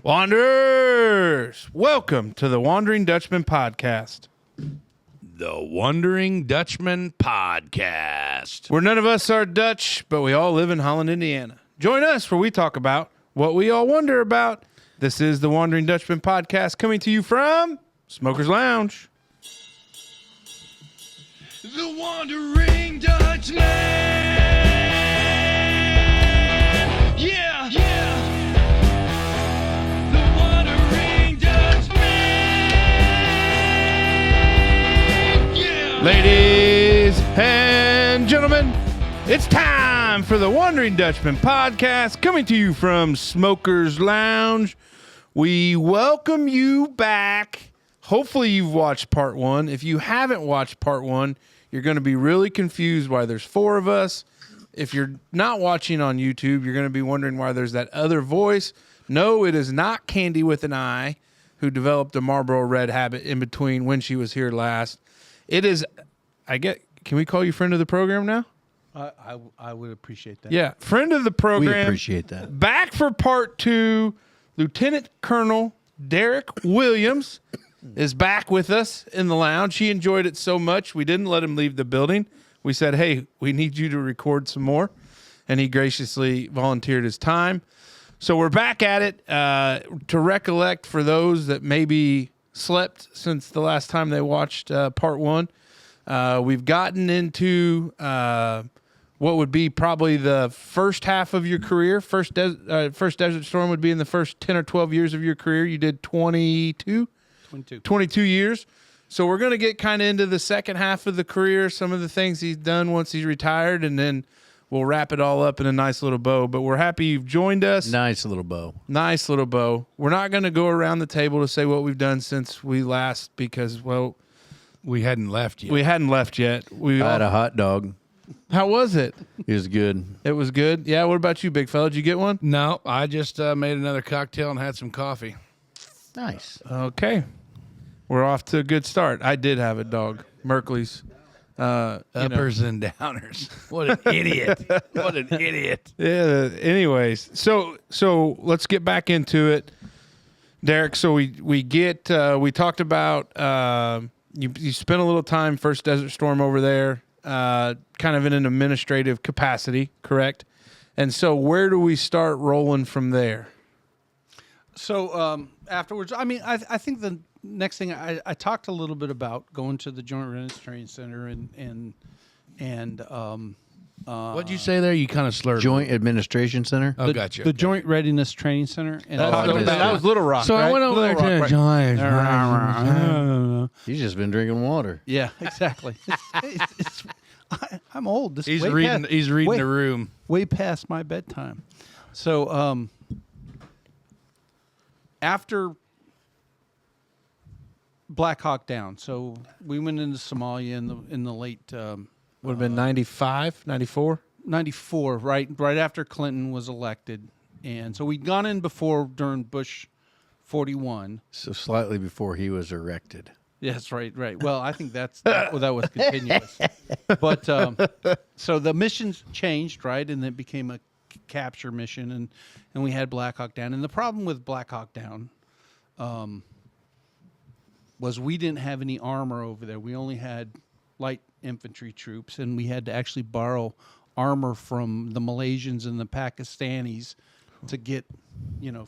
Wanderers, welcome to the Wondering Dutchmen Podcast. The Wondering Dutchmen Podcast. Where none of us are Dutch, but we all live in Holland, Indiana. Join us where we talk about what we all wonder about. This is the Wondering Dutchmen Podcast coming to you from Smoker's Lounge. The Wandering Dutchman. Yeah, yeah. The Wandering Dutchman. Yeah. Ladies and gentlemen, it's time for the Wondering Dutchmen Podcast coming to you from Smoker's Lounge. We welcome you back. Hopefully you've watched part one. If you haven't watched part one, you're going to be really confused why there's four of us. If you're not watching on YouTube, you're going to be wondering why there's that other voice. No, it is not Candy with an I, who developed a Marlboro Red habit in between when she was here last. It is, can we call you friend of the program now? I would appreciate that. Yeah, friend of the program. We appreciate that. Back for part two, Lieutenant Colonel Derrick Williams is back with us in the lounge. He enjoyed it so much, we didn't let him leave the building. We said, hey, we need you to record some more. And he graciously volunteered his time. So we're back at it. To recollect for those that maybe slept since the last time they watched part one, we've gotten into what would be probably the first half of your career. First Desert Storm would be in the first 10 or 12 years of your career. You did 22 years. So we're going to get kind of into the second half of the career, some of the things he's done once he's retired, and then we'll wrap it all up in a nice little bow. But we're happy you've joined us. Nice little bow. Nice little bow. We're not going to go around the table to say what we've done since we last because, well, We hadn't left yet. we hadn't left yet. I had a hot dog. How was it? It was good. It was good. Yeah. What about you, big fella? Did you get one? No, I just made another cocktail and had some coffee. Nice. Okay. We're off to a good start. I did have a dog, Merkley's. Uppers and downers. What an idiot. What an idiot. Yeah. Anyways, so let's get back into it, Derek. So we talked about you spent a little time First Desert Storm over there, kind of in an administrative capacity, correct? And so where do we start rolling from there? So afterwards, I mean, I think the next thing I talked a little bit about going to the Joint Readiness Training Center and What'd you say there? You kind of slurred. Joint Administration Center. Oh, gotcha. the Joint Readiness Training Center. And That was Little Rock. So I went over there to the Giants. He's just been drinking water. Yeah, exactly. I'm old. This He's way reading. past- He's reading way- the room. way past my bedtime. So after Black Hawk Down, so we went into Somalia in the late Would have been 95, 94. 94, right after Clinton was elected, and so we'd gone in before during Bush 41. So slightly before he was erected. Yes, right. Well, I think that was continuous. But so the missions changed, right, and it became a capture mission, and we had Black Hawk Down. And the problem with Black Hawk Down was we didn't have any armor over there. We only had light infantry troops, and we had to actually borrow armor from the Malaysians and the Pakistanis to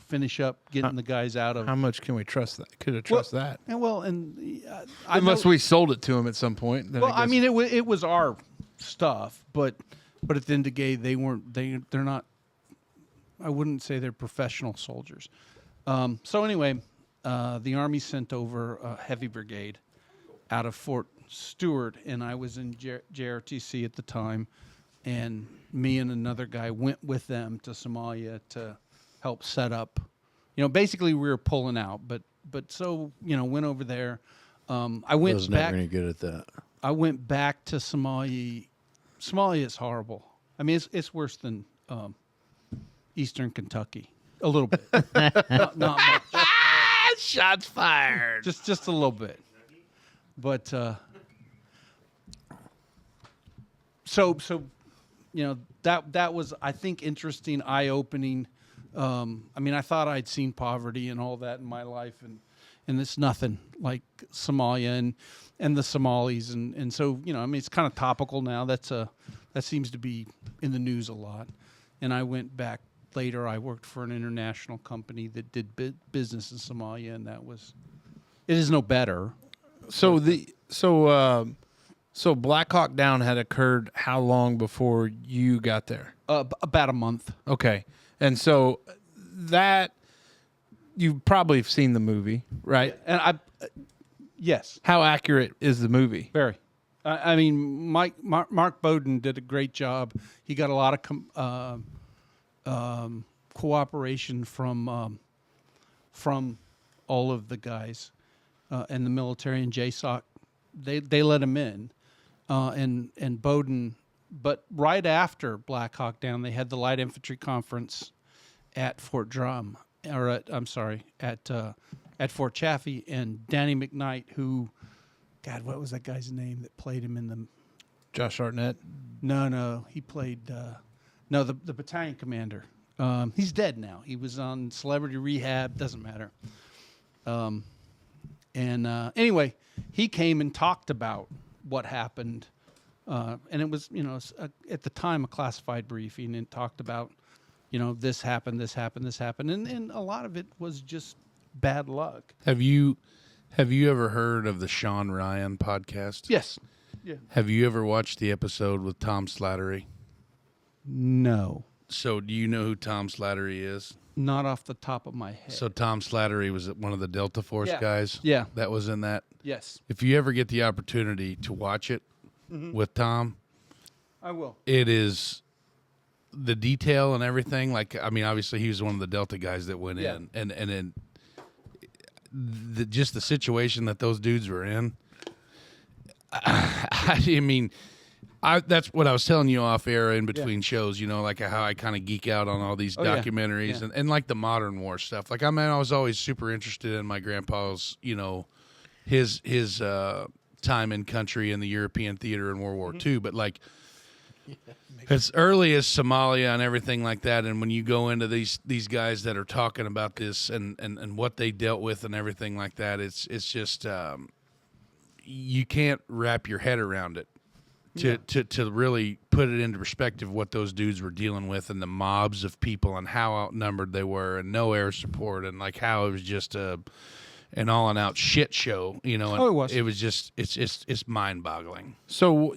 finish up getting the guys out of. How much can we trust that? Could have trust that? And Unless we sold it to him at some point. Then Well, I I mean, it was our stuff, but at the end of the day, they're not. I wouldn't say they're professional soldiers. So anyway, the Army sent over a heavy brigade out of Fort Stewart, and I was in JRTC at the time, and me and another guy went with them to Somalia to help set up. Basically we were pulling out, but went over there. I went was back. never any good at that. I went back to Somalia. Somalia is horrible. I mean, it's worse than Eastern Kentucky. A little bit, not much. Shots fired. Just a little bit, but so that was, I think, interesting, eye-opening I mean, I thought I'd seen poverty and all that in my life, and it's nothing like Somalia and the Somalis, and so I mean, it's kind of topical now. That seems to be in the news a lot. And I went back later. I worked for an international company that did business in Somalia, and it is no better. So so Black Hawk Down had occurred how long before you got there? About a month. Okay. And so that you probably have seen the movie, right? And yes, How accurate is the movie? very. I mean, Mark Bowden did a great job. He got a lot of cooperation from all of the guys and the military and JSOC. They let him in, and Bowden. But right after Black Hawk Down, they had the Light Infantry Conference at Fort Drum, or at Fort Chaffee, and Danny McKnight, who, God, what was that guy's name that played him in the? Josh Hartnett? No, he played the battalion commander. He's dead now. He was on Celebrity Rehab. Doesn't matter. Anyway, he came and talked about what happened. And it was, at the time, a classified briefing, and talked about, this happened, and a lot of it was just bad luck. Have you ever heard of the Sean Ryan podcast? Yes. Yeah. Have you ever watched the episode with Tom Slattery? No, So do you know who Tom Slattery is? not off the top of my head. So Tom Slattery was one of the Delta Force Yeah. guys. Yeah. That was in that. Yes, If you ever get the opportunity to watch it with Tom, I will. it is the detail and everything. Like, I mean, obviously he was one of the Delta guys that went Yeah. in, and then just the situation that those dudes were in. I mean, that's what I was telling you off air in between shows. Like how I kind of geek out on all these documentaries and like the modern war stuff. Like, I mean, I was always super interested in my grandpa's, his time in country in the European theater in World War II. But like, as early as Somalia and everything like that, and when you go into these guys that are talking about this and what they dealt with and everything like that, it's just you can't wrap your head around it to really put it into perspective what those dudes were dealing with, and the mobs of people and how outnumbered they were, and no air support, and like how it was just an all and out shit show, And it was. It was just it's mind boggling. So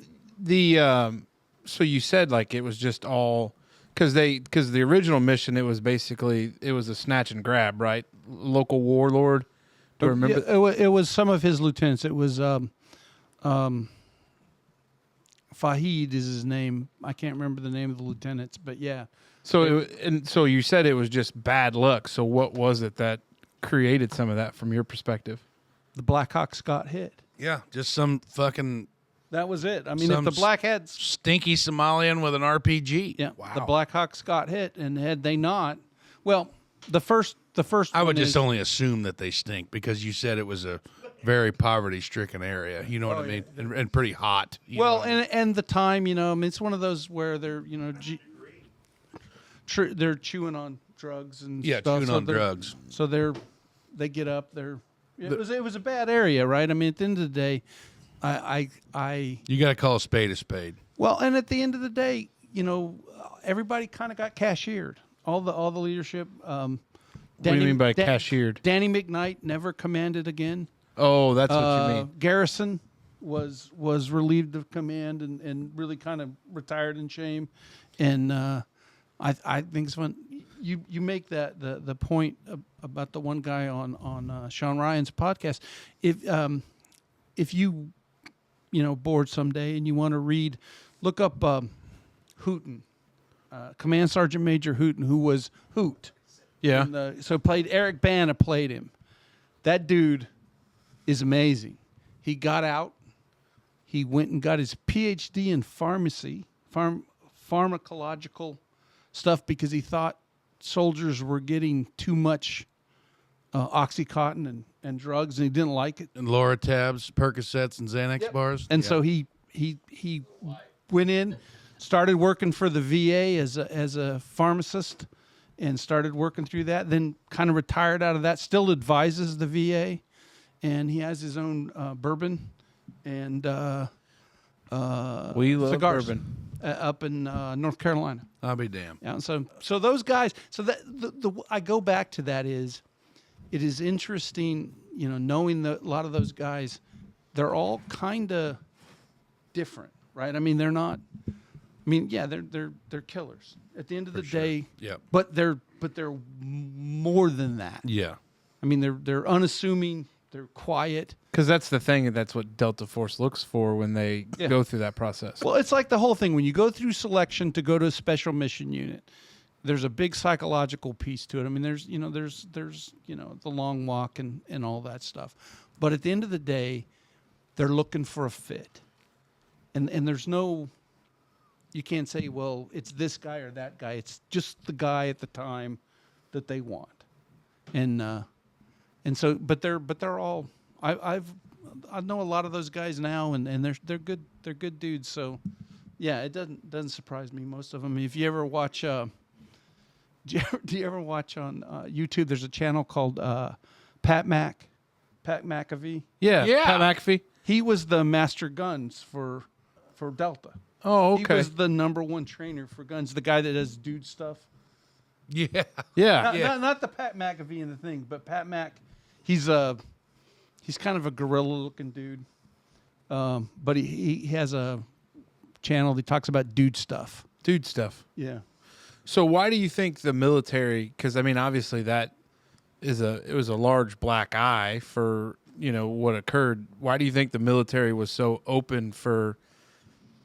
so you said like it was just all because the original mission, it was a snatch and grab, right? Local warlord. Do I remember? Yeah, it was some of his lieutenants. It was Fahid is his name. I can't remember the name of the lieutenants, but yeah. So you said it was just bad luck. So what was it that created some of that from your perspective? The Blackhawks got hit. Yeah, just some fucking That was it. I mean, if Some the Blackheads, stinky Somalian with an RPG. yeah, Wow. the Blackhawks got hit, and had they not, well, the first I would one just is- only assume that they stink because you said it was a very poverty-stricken area. You know what I mean? And pretty hot. you well, know? and the time, I mean, it's one of those where they're, they're chewing on drugs and yeah, stuff. chewing so on they're- drugs. So they get up. It was a bad area, right? I mean, at the end of the day, I You got to call a spade a spade. well, and at the end of the day, everybody kind of got cashiered. All the leadership. What do you mean by cashiered? Danny McKnight never commanded again. Oh, that's what you mean. Garrison was relieved of command and really kind of retired in shame. And I think it's fun. You make the point about the one guy on Sean Ryan's podcast. If you bored someday and you want to read, look up Hooten, Command Sergeant Major Hooten, who was Hoot. Yeah. And, so played Eric Bana played him. That dude is amazing. He got out. He went and got his PhD in pharmacological stuff because he thought soldiers were getting too much Oxycontin and drugs, and he didn't like it. And Loratabs, Percocets, and Xanax bars. And Yeah. so he went in, started working for the VA as a pharmacist, and started working through that. Then kind of retired out of that. Still advises the VA, and he has his own bourbon and We love cigars bourbon. up in North Carolina. I'll be damned. Yeah, so those guys. So that I go back to that is, it is interesting, knowing that a lot of those guys, they're all kind of different, right? I mean, they're not. I mean, yeah, they're killers at the end of the day. Yep. But they're more than that. Yeah. I mean, they're unassuming. They're quiet. Because that's the thing. That's what Delta Force looks for when they Yeah. go through that process. Well, it's like the whole thing. When you go through selection to go to a special mission unit, there's a big psychological piece to it. I mean, there's the long walk and all that stuff. But at the end of the day, they're looking for a fit. And there's no, you can't say, well, it's this guy or that guy. It's just the guy at the time that they want. And so, but they're all, I know a lot of those guys now, and they're good dudes. So, yeah, it doesn't surprise me. Most of them. If you ever watch, do you ever watch on YouTube? There's a channel called Pat McAfee. Yeah. Yeah. Pat McAfee. He was the master guns for Delta. Oh, okay. He was the #1 trainer for guns. The guy that does dude stuff. Yeah. yeah. Not the Pat McAfee in the thing, but Pat Mac. He's kind of a gorilla-looking dude, but he has a channel that talks about dude stuff. Dude stuff. Yeah. So why do you think the military? Because I mean, obviously it was a large black eye for what occurred. Why do you think the military was so open for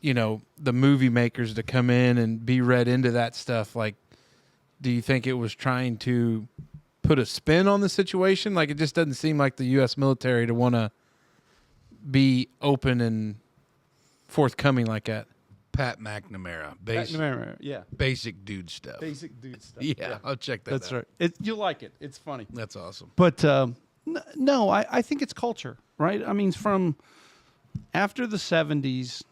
the movie makers to come in and be read into that stuff? Like, do you think it was trying to put a spin on the situation? Like, it just doesn't seem like the U.S. military to want to be open and forthcoming like that. Pat McNamara. Yeah. Basic dude stuff. Basic dude stuff. Yeah, I'll check that That's out. right. You like it. It's funny. That's awesome. But no, I think it's culture, right? I mean, from after the 70s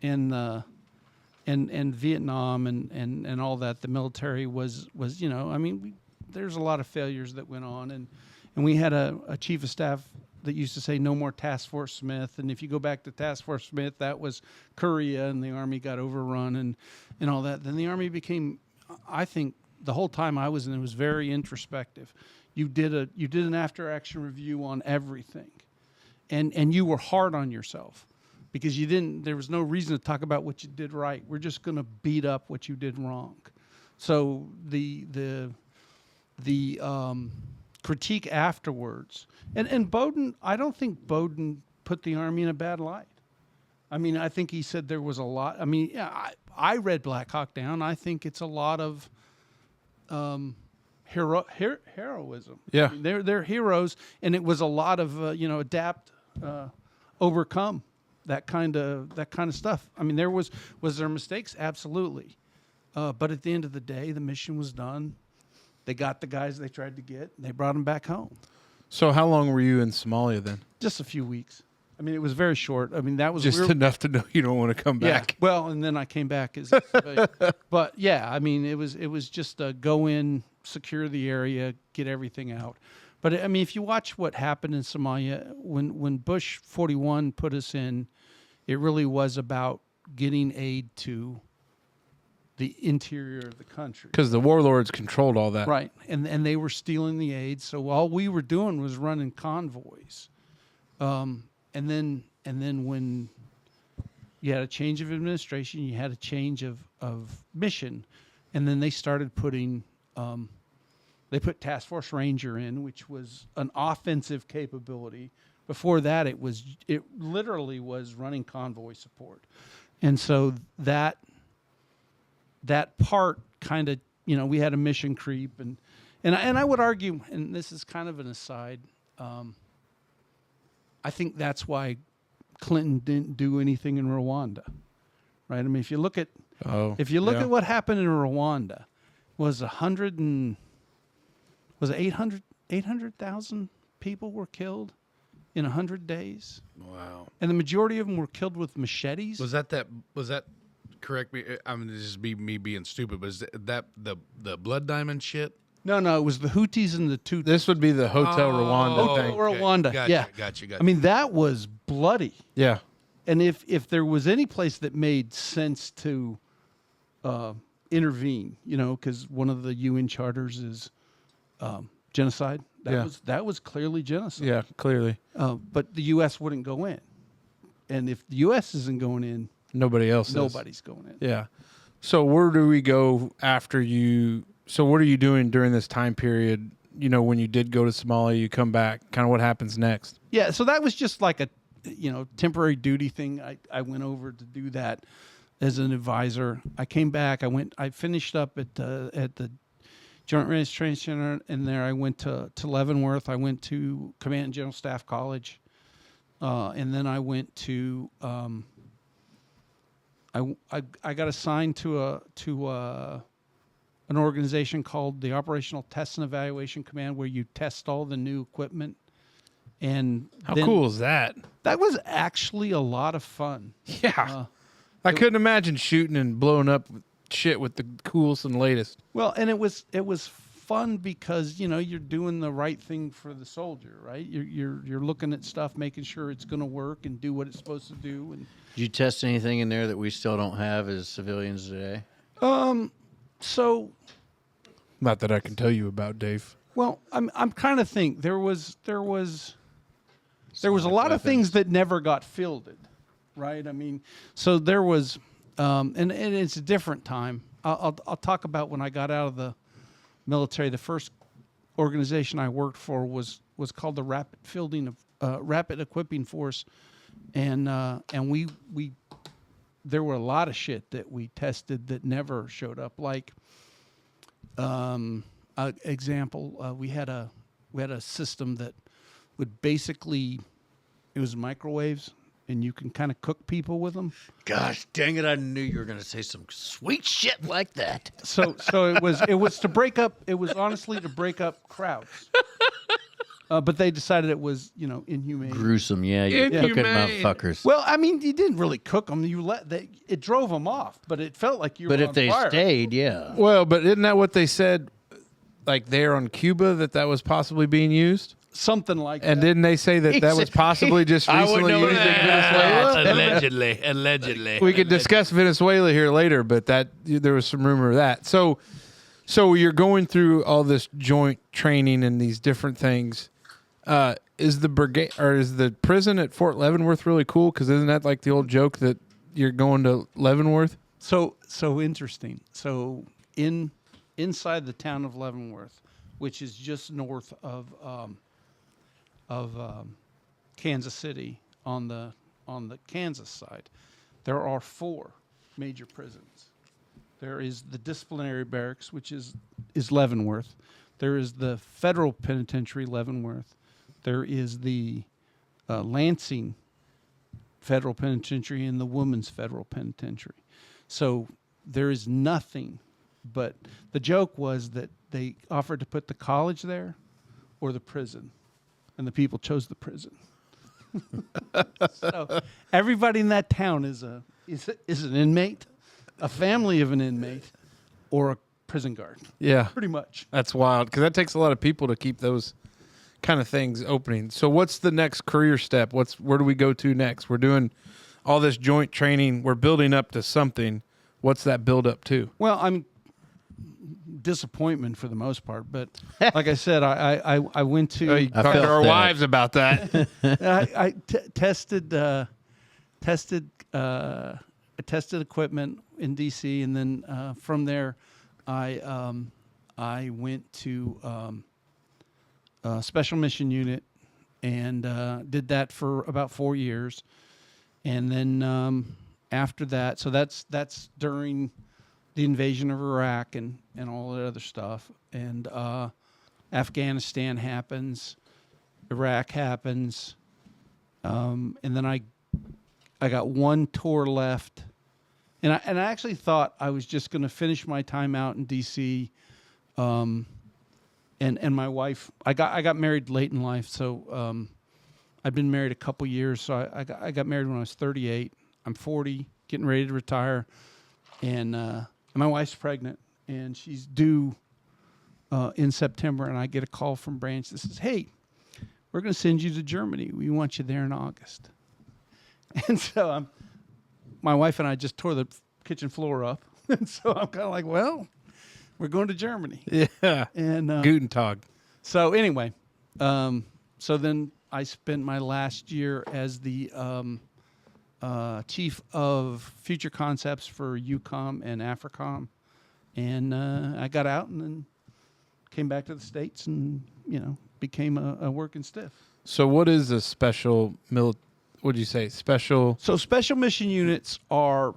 and Vietnam and all that, the military was I mean, there's a lot of failures that went on, and we had a chief of staff that used to say no more Task Force Smith, and if you go back to Task Force Smith, that was Korea, and the Army got overrun and all that. Then the Army became, I think, the whole time I was in it was very introspective. You did an after action review on everything, and you were hard on yourself because there was no reason to talk about what you did right. We're just going to beat up what you did wrong. So the critique afterwards, and Bowden, I don't think Bowden put the Army in a bad light. I mean, I think he said there was a lot. I mean, yeah, I read Black Hawk Down. I think it's a lot of heroism. Yeah. I mean, they're heroes, and it was a lot of adapt, overcome, that kind of stuff. I mean, was there mistakes? Absolutely, but at the end of the day, the mission was done. They got the guys they tried to get, and they brought them back home. So how long were you in Somalia then? Just a few weeks. I mean, it was very short. I mean, that was Just enough to know you don't want to come back. Yeah. Well, and then I came back as a civilian. But yeah, I mean, it was just go in, secure the area, get everything out. But I mean, if you watch what happened in Somalia when Bush 41 put us in, it really was about getting aid to the interior of the country. Because the warlords controlled all that. Right. And they were stealing the aid. So all we were doing was running convoys. And then when you had a change of administration, you had a change of mission. And then they started putting, they put Task Force Ranger in, which was an offensive capability. Before that, it literally was running convoy support. And so that part kind of, we had a mission creep, and I would argue, and this is kind of an aside, I think that's why Clinton didn't do anything in Rwanda, right? I mean, if you look at at what happened in Rwanda, was 800,000 people were killed in 100 days. Wow. And the majority of them were killed with machetes. Was that correct me. I'm gonna just be me being stupid, but is that the Blood Diamond shit? No, it was the Houthis and the Tutsis. This would be the Hotel Rwanda thing. Or Rwanda, Gotcha, yeah. Gotcha. I mean, that was bloody. Yeah. And if there was any place that made sense to intervene, because one of the UN charters is genocide. That was clearly genocide. Yeah, clearly. But the U.S. wouldn't go in, and if the U.S. isn't going in, Nobody else is. nobody's going in. Yeah. So where do we go after you? So what are you doing during this time period? When you did go to Somalia, you come back. Kind of what happens next? Yeah. So that was just like a temporary duty thing. I went over to do that as an advisor. I came back. I finished up at the Joint Readiness Training Center, and there I went to Leavenworth. I went to Command and General Staff College, and then I went to I got assigned to an organization called the Operational Test and Evaluation Command, where you test all the new equipment. And How cool is that? That was actually a lot of fun. Yeah. I couldn't imagine shooting and blowing up shit with the coolest and latest. Well, and it was fun because you're doing the right thing for the soldier, right? You're looking at stuff, making sure it's going to work and do what it's supposed to do. And Did you test anything in there that we still don't have as civilians today? so, Not that I can tell you about, Dave. well, I'm kind of think there was a lot of things that never got fielded, right? I mean, so there was, and it's a different time. I'll talk about when I got out of the military. The first organization I worked for was called the Rapid Equipping Force, and we there were a lot of shit that we tested that never showed up. Like, example, we had a system that would basically, it was microwaves, and you can kind of cook people with them. Gosh dang it! I knew you were going to say some sweet shit like that. So it was to break up. It was honestly to break up crowds. But they decided it was inhumane. Gruesome, yeah. You cooking motherfuckers. Well, I mean, you didn't really cook them. It drove them off, but it felt like you were But if on they fire. stayed, yeah. Well, but isn't that what they said, like there on Cuba, that was possibly being used? Something like And that. didn't they say that was possibly just I would recently know used in that. Venezuela? Allegedly. We could discuss Venezuela here later, but there was some rumor of that. So you're going through all this joint training and these different things. Is the brigade or is the prison at Fort Leavenworth really cool? Because isn't that like the old joke that you're going to Leavenworth? So interesting. So inside the town of Leavenworth, which is just north of Kansas City on the Kansas side, there are 4 major prisons. There is the disciplinary barracks, which is Leavenworth. There is the federal penitentiary, Leavenworth. There is the Lansing Federal Penitentiary and the Women's Federal Penitentiary. So there is nothing, but the joke was that they offered to put the college there or the prison, and the people chose the prison. So everybody in that town is an inmate, a family of an inmate, or a prison guard. Yeah, Pretty much. that's wild because that takes a lot of people to keep those kind of things opening. So what's the next career step? Where do we go to next? We're doing all this joint training. We're building up to something. What's that build up to? Well, I'm disappointment for the most part, but like I said, I went to You I talked to felt our that. wives about that. I tested equipment in D.C. and then from there I went to Special Mission Unit and did that for about 4 years, and then after that, so that's during the invasion of Iraq and all that other stuff, and Afghanistan happens, Iraq happens, and then I got one tour left, and I actually thought I was just going to finish my time out in D.C. And my wife, I got married late in life, so I'd been married a couple years. So I got married when I was 38. I'm 40, getting ready to retire. and my wife's pregnant, and she's due in September, and I get a call from Branch that says, "Hey, we're going to send you to Germany. We want you there in August." And so my wife and I just tore the kitchen floor up, and so I'm kind of like, "Well, we're going to Germany." Yeah. And Guten Tag. so anyway, so then I spent my last year as the chief of future concepts for EUCOM and AFRICOM, and I got out and then came back to the States and became a working stiff. So what is a special what'd you say? Special. So special mission units are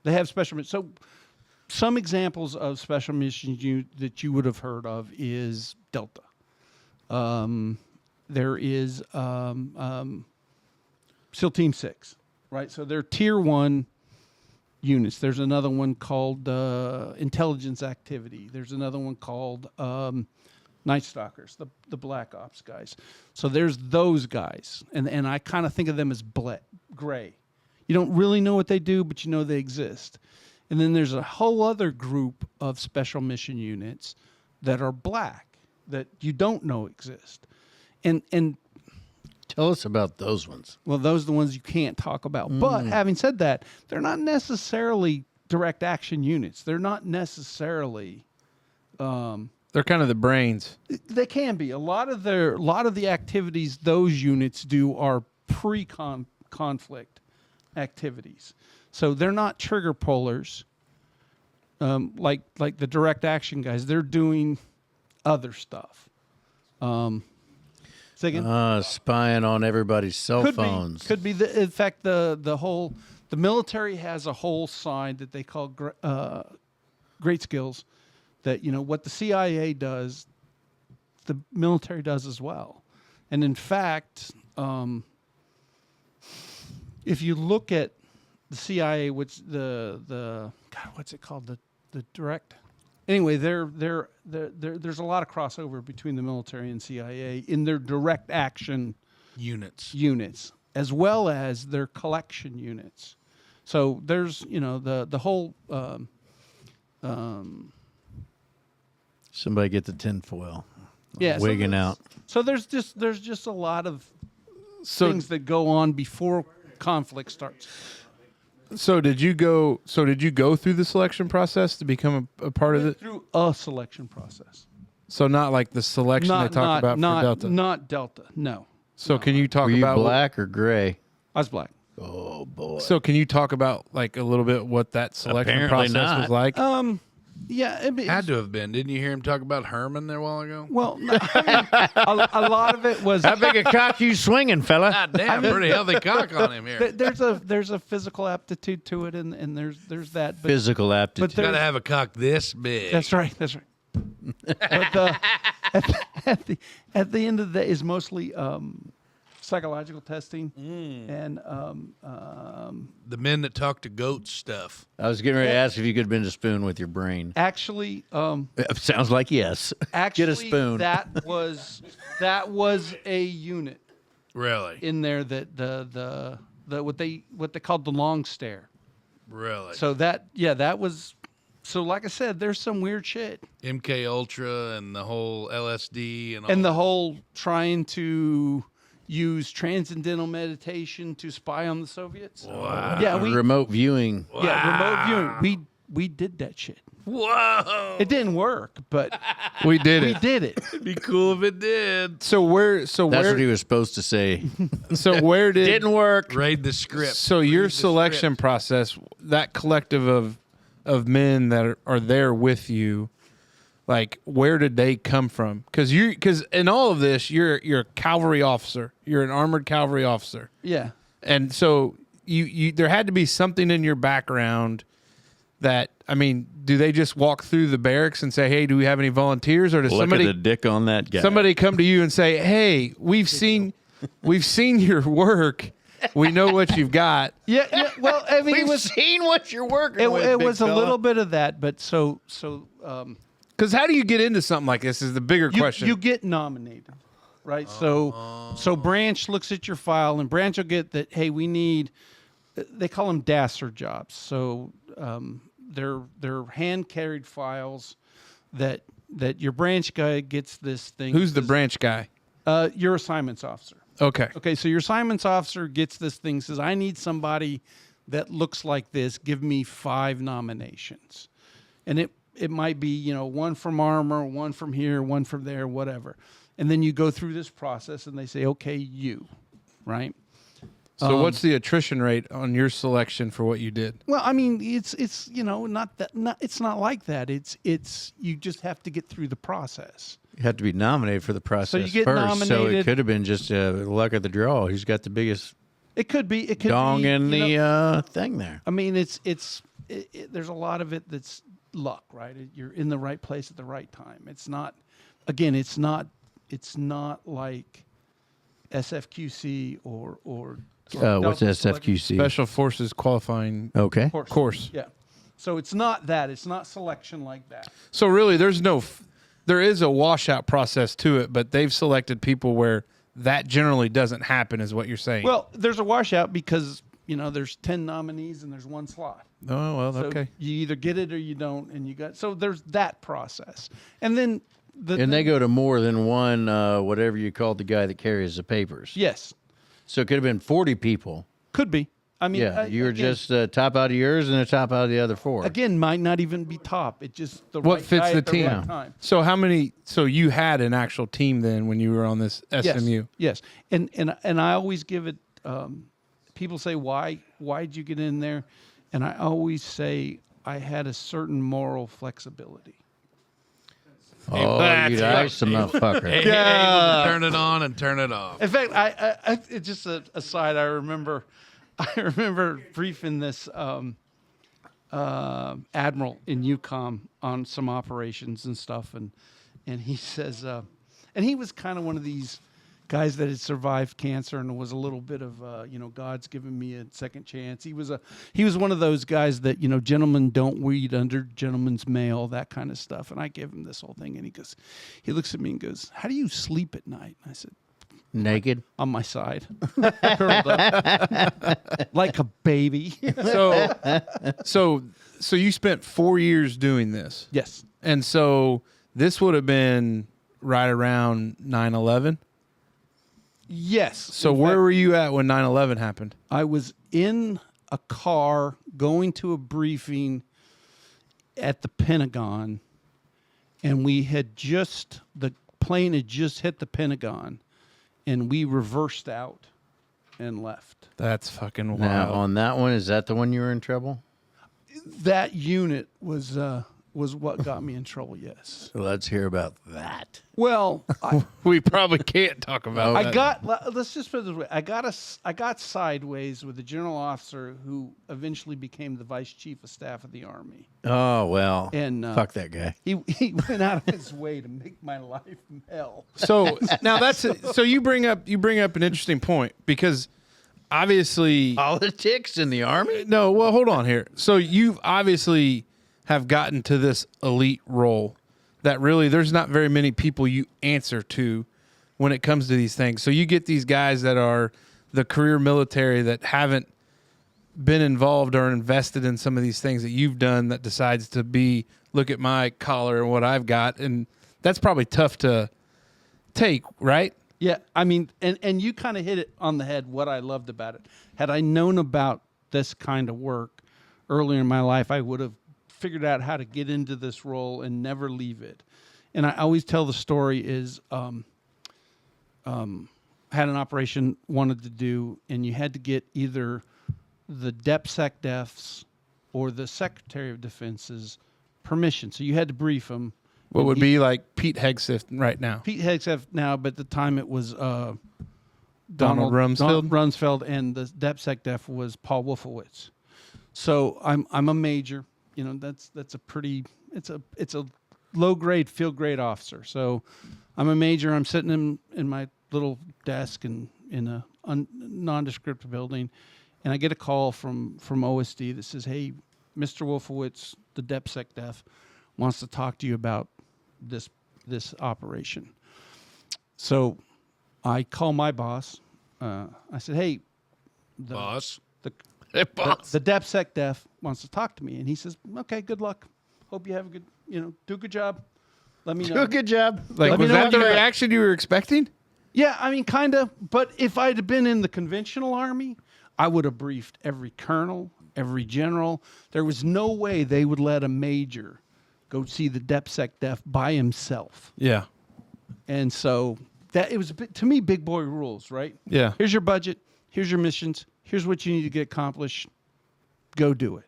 they have special mission. So some examples of special missions that you would have heard of is Delta. There is SEAL Team 6, right? So they're Tier 1 units. There's another one called Intelligence Activity. There's another one called Night Stalkers, the Black Ops guys. So there's those guys. And I kind of think of them as gray. You don't really know what they do, but you know they exist. And then there's a whole other group of special mission units that are black that you don't know exist. And Tell us about those ones. well, those are the ones you can't talk about. But having said that, they're not necessarily direct action units. They're not necessarily They're kind of the brains. they can be. A lot of the activities those units do are pre-conflict activities. So they're not trigger pullers like the direct action guys. They're doing other stuff. Say again? Spying on everybody's cell phones. Could be. In fact, the military has a whole side that they call great skills. That what the CIA does, the military does as well. And in fact, if you look at the CIA, which what's it called? The direct. Anyway, there's a lot of crossover between the military and CIA in their direct action units, as well as their collection units. So there's the whole. Somebody get the tinfoil. Yeah, Wigging out. So there's just a lot of things that go on before conflict starts. So did you go through the selection process to become a part of it? Through a selection process. So not like the selection they talk about for Delta. Not Delta. No. So can you talk Were you about black or gray? I was black. Oh boy. So can you talk about like a little bit what that selection Apparently process was like? Yeah, Had to have been. Didn't you hear him talk about Herman there a while ago? well, no, a lot of it was. How big a cock you swinging, fella? God damn, pretty healthy cock on him here. There's a physical aptitude to it, and there's that. But, Physical aptitude. But Got to have a cock this big. that's right. But at the end of the day, is mostly psychological testing and The men that talk to goats stuff. I was getting ready to ask if you could have been a spoon with your brain. actually. Sounds like yes. Actually, Get a spoon. That was a unit Really? in there that the what they called the long stare. Really? So that was. So like I said, there's some weird shit, MK Ultra and the whole LSD and all and the whole trying to use transcendental meditation to spy on the Soviets. Wow. Yeah, Remote viewing. remote viewing. We did that shit. Whoa. It didn't work, but We did we it. did it. It'd be cool if it did. So where? That's what he was supposed to say. So where did? Didn't work. Raid the script. So your selection process, that collective of men that are there with you, like where did they come from? Because in all of this, you're a cavalry officer. You're an armored cavalry officer, Yeah. and so you there had to be something in your background that, I mean, do they just walk through the barracks and say, "Hey, do we have any volunteers?" Or does Look somebody at the dick on that guy. somebody come to you and say, "Hey, we've seen your work. We know what you've got." Yeah. Well, I mean, We've seen what you're working it with. was a little bit of that, but Because how do you get into something like this is the bigger question. you get nominated. right? So Branch looks at your file, and Branch will get that. Hey, we need. They call them DASSER jobs. So they're hand carried files that your branch guy gets this thing. Who's the branch guy? Your assignments officer. Okay. Okay, so your assignments officer gets this thing, says, I need somebody that looks like this. Give me 5 nominations. And it might be, one from Armor, one from here, one from there, whatever. And then you go through this process and they say, okay, you, right? So what's the attrition rate on your selection for what you did? Well, I mean, it's not that, it's not like that. It's you just have to get through the process. You have to be nominated for the process you get first. nominated. So it could have been just luck of the draw. Who's got the biggest It could be dong in the thing there? I mean, there's a lot of it that's luck, right? You're in the right place at the right time. It's not, again, it's not like SFQC or what's SFQC? Special Forces Qualifying Okay. Course. Yeah. So it's not that. It's not selection like that. So really, there is a washout process to it, but they've selected people where that generally doesn't happen, is what you're saying. Well, there's a washout because, there's 10 nominees and there's 1 slot. Oh, well, So okay. you either get it or you don't, so there's that process. And then They go to more than one, whatever you call the guy that carries the papers. Yes. So it could have been 40 people. Could be. I mean, Yeah, you were again, just top out of yours and the top out of the other 4. again, might not even be top. It just What right fits guy the at team? right time. So so you had an actual team then when you were on this SMU? Yes. And I always give it. People say, why'd you get in there? And I always say I had a certain moral flexibility. Oh, you awesome motherfucker. Able to turn it on and turn it off. In fact, I it's just a aside. I remember briefing this admiral in UCOM on some operations and stuff, and he says, and he was kind of one of these guys that had survived cancer and was a little bit of God's given me a second chance. He was one of those guys that gentlemen don't weed under gentlemen's mail, that kind of stuff. And I gave him this whole thing, and he looks at me and goes, "How do you sleep at night?" And I said, Naked? "On my side, curled up, like a baby." So you spent 4 years doing this. Yes. And so this would have been right around 9/11. Yes. So where were you at when 9/11 happened? I was in a car going to a briefing at the Pentagon, and the plane had just hit the Pentagon, and we reversed out and left. That's fucking wild. Now, on that one, is that the one you were in trouble? That unit was what got me in trouble, yes. Let's hear about that. Well, We probably can't talk about that. let's just put it this way. I got sideways with a general officer who eventually became the vice chief of staff of the Army. Oh, well, And fuck that guy. He went out of his way to make my life hell. So now so you bring up an interesting point, because obviously Politics in the Army? no, well, hold on here. So you obviously have gotten to this elite role that really there's not very many people you answer to when it comes to these things. So you get these guys that are the career military that haven't been involved or invested in some of these things that you've done, that decides to look at my collar and what I've got. And that's probably tough to take, right? Yeah, I mean, and you kind of hit it on the head, what I loved about it. Had I known about this kind of work earlier in my life, I would have figured out how to get into this role and never leave it. And I always tell the story is had an operation wanted to do, and you had to get either the DepSecDef's or the Secretary of Defense's permission. So you had to brief them. What would be like Pete Hegseth right now? Pete Hegseth now, but at the time it was Donald Rumsfeld? Rumsfeld, and the DepSecDef was Paul Wolfowitz. So I'm a major. That's a pretty, it's a low grade field grade officer. So I'm a major. I'm sitting in my little desk in a nondescript building, and I get a call from OSD that says, "Hey, Mr. Wolfowitz, the DepSecDef, wants to talk to you about this operation." So I call my boss. I said, "Hey, Boss. the DepSec Def wants to talk to me," and he says, "Okay, good luck. Hope you have a good, do a good job. Let me know." Do a good job. Like, Let me was know that what the you got. reaction you were expecting? Yeah, I mean, kind of. But if I'd have been in the conventional army, I would have briefed every colonel, every general. There was no way they would let a major go see the DepSec Def by himself. Yeah. And so that it was to me big boy rules, right? Yeah. Here's your budget. Here's your missions. Here's what you need to get accomplished. Go do it.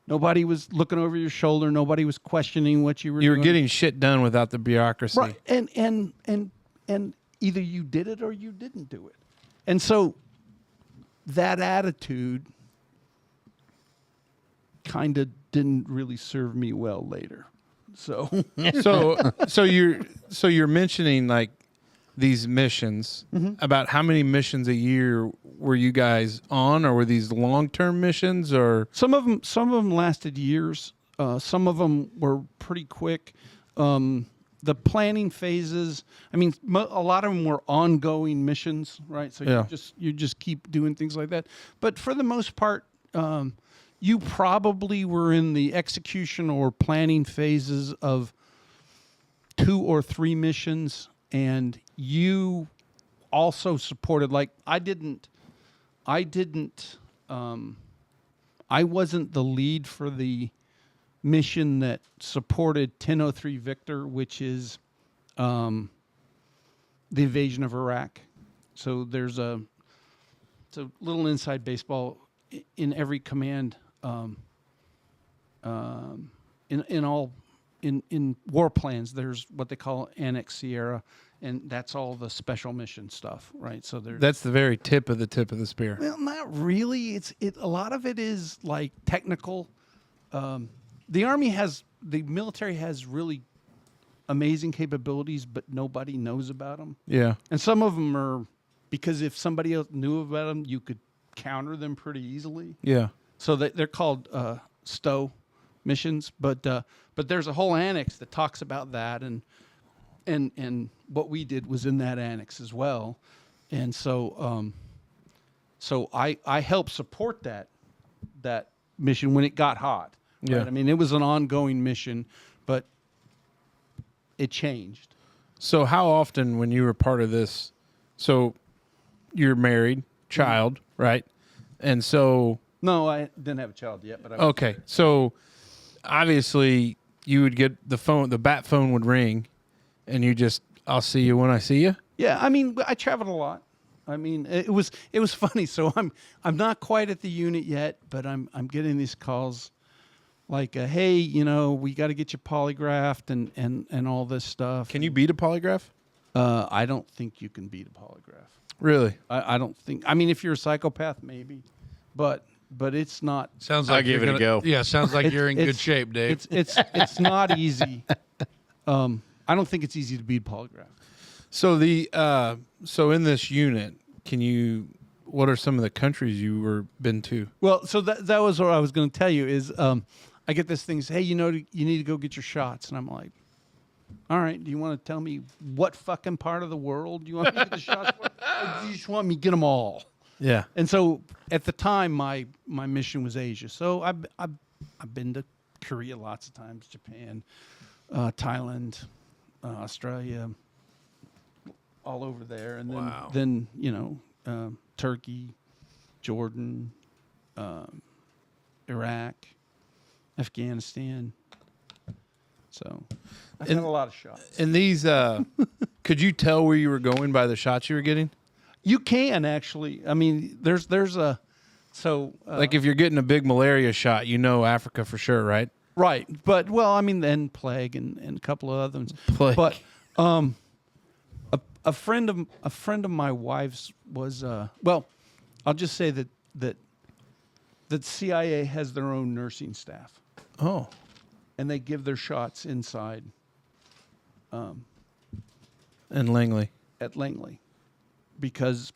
Nobody was looking over your shoulder. Nobody was questioning what you were You were doing. getting shit done without the bureaucracy. Right. And either you did it or you didn't do it. And so that attitude kind of didn't really serve me well later. So So you're mentioning like these missions. About how many missions a year were you guys on, or were these long-term missions, or some of them lasted years. Some of them were pretty quick. The planning phases, I mean, a lot of them were ongoing missions, right? So Yeah. you just keep doing things like that. But for the most part, you probably were in the execution or planning phases of 2 or 3 missions, and you also supported. Like I wasn't the lead for the mission that supported 1003 Victor, which is the invasion of Iraq. So there's it's a little inside baseball in every command. In war plans, there's what they call Annex Sierra, and that's all the special mission stuff, right? So there's that's the very tip of the spear? well, not really. A lot of it is like technical. The military has really amazing capabilities, but nobody knows about them. Yeah. And some of them are because if somebody else knew about them, you could counter them pretty easily. Yeah. So they're called STO missions, but there's a whole annex that talks about that, and what we did was in that annex as well, and so I helped support that mission when it got hot. Yeah. Right? I mean, it was an ongoing mission, but it changed. So how often when you were part of this, so you're married, child, right? And so No, I didn't have a child yet, but I okay, so obviously you would get the bat phone would ring, and you just, I'll see you when I see you. Yeah, I mean, I traveled a lot. I mean, it was funny. So I'm not quite at the unit yet, but I'm getting these calls like, hey, we got to get you polygraphed and all this stuff. Can you beat a polygraph? I don't think you can beat a polygraph. Really? I don't think. I mean, if you're a psychopath, maybe, but it's not. Sounds I'll like give you're it a gonna- go. Yeah, sounds like you're in good It's- shape, Dave. It's not easy. I don't think it's easy to beat a polygraph. So so in this unit, what are some of the countries you were been to? Well, so that was what I was going to tell you is I get this thing, hey, you need to go get your shots. And I'm like, all right, do you want to tell me what fucking part of the world you want me to get the shots for? Or do you just want me to get them all? Yeah. And so at the time, my mission was Asia. So I've been to Korea lots of times, Japan, Thailand, Australia, all over there. And Wow. then Turkey, Jordan, Iraq, Afghanistan. So I've had a lot of shots. And these, could you tell where you were going by the shots you were getting? You can actually. I mean, there's a so Like if you're getting a big malaria shot, Africa for sure, right? right, but I mean, then plague and a couple of other ones. Plague. But a friend of my wife's was I'll just say that CIA has their own nursing staff. Oh. And they give their shots inside And Langley. at Langley because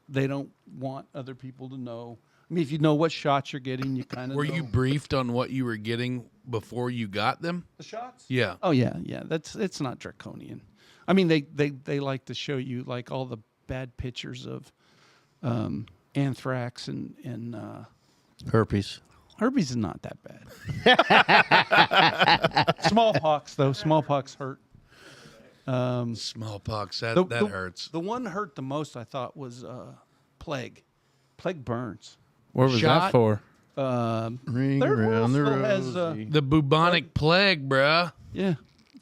they don't want other people to know. I mean, if you know what shots you're getting, you kind of Were know. you briefed on what you were getting before you got them? The shots? Yeah. Oh yeah. It's not draconian. I mean, they like to show you like all the bad pictures of anthrax and Herpes. herpes is not that bad. Smallpox though, smallpox hurt. Smallpox, that hurts. The one hurt the most, I thought, was plague. Plague burns. What was Shot. that for? Ring Third around the World still has, rosy. The bubonic plague, bruh. Yeah.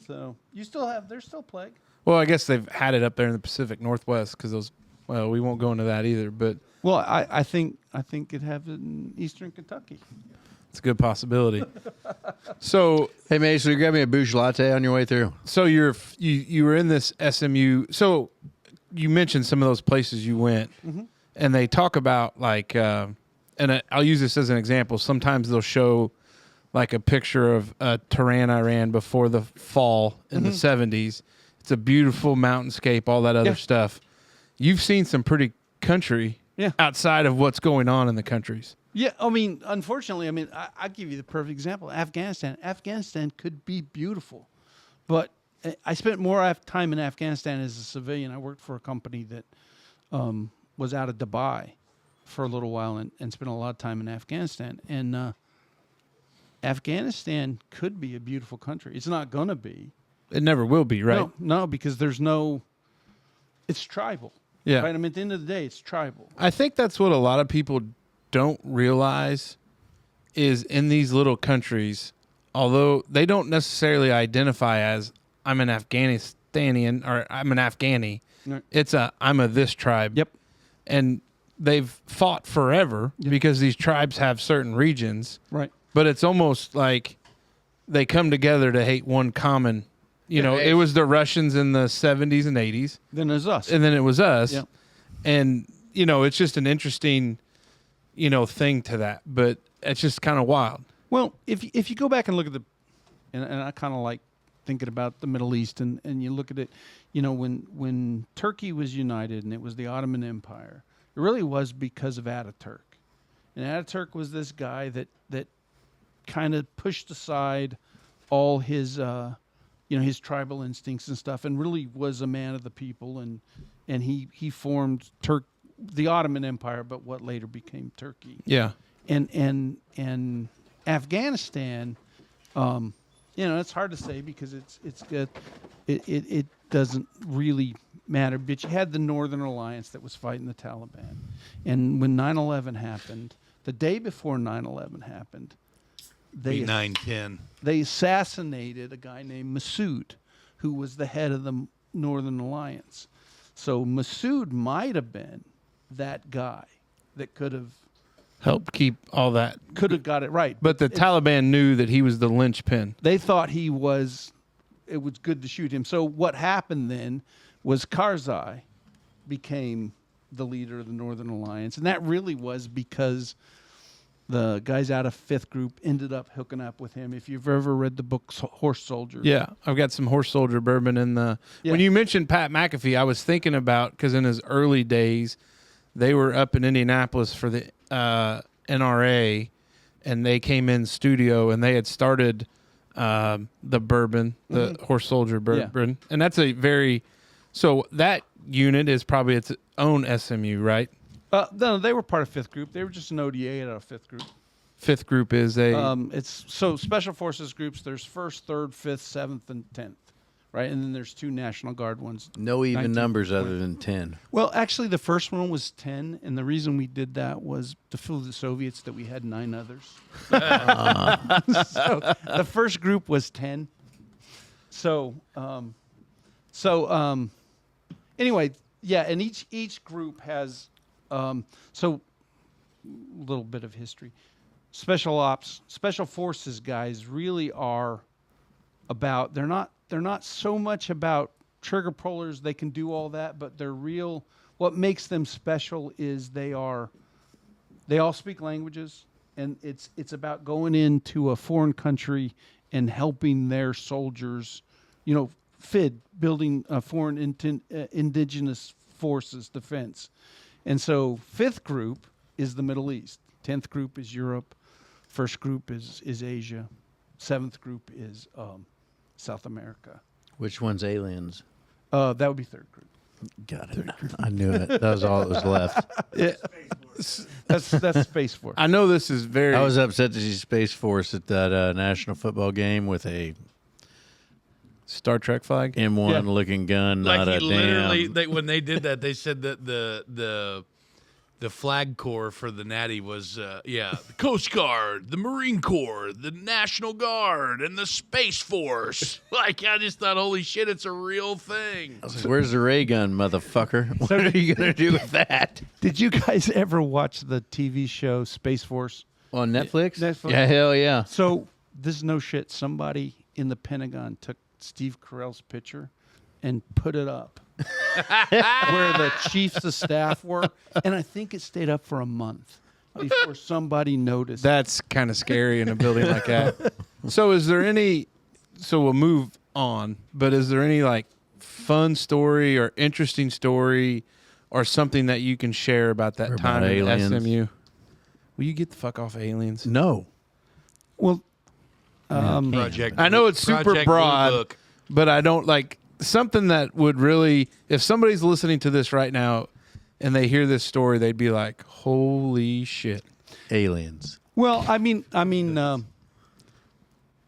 So you still have. There's still plague. Well, I guess they've had it up there in the Pacific Northwest because those. Well, we won't go into that either, but Well, I think it have it in Eastern Kentucky. it's a good possibility. So Hey, Mason, you grab me a Bouge latte on your way through. you were in this SMU. So you mentioned some of those places you went, and they talk about like, and I'll use this as an example. Sometimes they'll show like a picture of a terrain I ran before the fall in the 70s. It's a beautiful mountainscape, all that other Yeah. stuff. You've seen some pretty country outside of what's going on in the countries. Yeah, I mean, unfortunately, I give you the perfect example. Afghanistan. Afghanistan could be beautiful, but I spent more time in Afghanistan as a civilian. I worked for a company that was out of Dubai for a little while and spent a lot of time in Afghanistan. And Afghanistan could be a beautiful country. It's not going to be. It never will be, right? No, because it's tribal. Yeah. Right? I mean, at the end of the day, it's tribal. I think that's what a lot of people don't realize is in these little countries, although they don't necessarily identify as I'm an Afghanistanian or I'm an Afghani, Right. it's I'm a this tribe. Yep. And they've fought forever because these tribes have certain regions, Right. but it's almost like they come together to hate one common. You know, it was the Russians in the 70s and 80s. Then there's us. And then it was us. Yep. And, it's just an interesting, thing to that. But it's just kind of wild. Well, if you go back and look at and I kind of like thinking about the Middle East, and you look at it, when Turkey was united and it was the Ottoman Empire, it really was because of Ataturk. And Ataturk was this guy that kind of pushed aside all his his tribal instincts and stuff, and really was a man of the people, and he formed the Ottoman Empire, but what later became Turkey. Yeah. And Afghanistan, it's hard to say because it's good. It doesn't really matter. But you had the Northern Alliance that was fighting the Taliban, and when 9/11 happened, the day before 9/11 happened, they 9/10. They assassinated a guy named Massoud, who was the head of the Northern Alliance. So Massoud might have been that guy that could have Help keep all that. got it right. But the Taliban knew that he was the linchpin. They thought it was good to shoot him. So what happened then was Karzai became the leader of the Northern Alliance. And that really was because the guys out of 5th Group ended up hooking up with him. If you've ever read the book Horse Soldier. Yeah, I've got some Horse Soldier bourbon in the... Yeah. When you mentioned Pat McAfee, I was thinking about, because in his early days, they were up in Indianapolis for the NRA, and they came in studio, and they had started the bourbon, the Horse Soldier bourbon. And that's a very... So that unit is probably its own SMU, right? No, they were part of 5th Group. They were just an ODA out of 5th Group. 5th Group is a... It's so Special Forces groups. There's 1st, 3rd, 5th, 7th, and 10th, right? And then there's 2 National Guard ones. No even 19, numbers other than 10. Well, actually, the first one was 10, and the reason we did that was to fool the Soviets that we had 9 others. So the first group was 10. Anyway, yeah, and each group has so a little bit of history. Special ops, special forces guys really are about. They're not so much about trigger pullers. They can do all that, but they're real. What makes them special is they all speak languages, and it's about going into a foreign country and helping their soldiers, FID, building a foreign indigenous forces defense. And so 5th Group is the Middle East. 10th Group is Europe. 1st Group is Asia. 7th Group is South America. Which one's aliens? That would be 3rd Group. Got it. I knew it. That was all that was left. Yeah. That's Space Force. I know this is very. I was upset to see Space Force at that National Football game with a Star Trek flag. M1 looking gun, not a damn. When they did that, they said that the flag corps for the Natty was the Coast Guard, the Marine Corps, the National Guard, and the Space Force. Like, I just thought, holy shit, it's a real thing. Where's the ray gun, motherfucker? What are you gonna do with that? Did you guys ever watch the TV show Space Force? On Netflix? Netflix. Yeah, hell yeah. So this is no shit. Somebody in the Pentagon took Steve Carell's picture and put it up where the chiefs of staff were, and I think it stayed up for a month before somebody noticed. That's kind of scary in a building like that. So is there any? So we'll move on. But is there any like fun story or interesting story or something that you can share about that Or time about at aliens? SMU? Will you get the fuck off aliens? No. Well, Project. I know it's super Project Blue broad, Book. but I don't like something that would really. If somebody's listening to this right now and they hear this story, they'd be like, "Holy shit!" Aliens. well, I mean,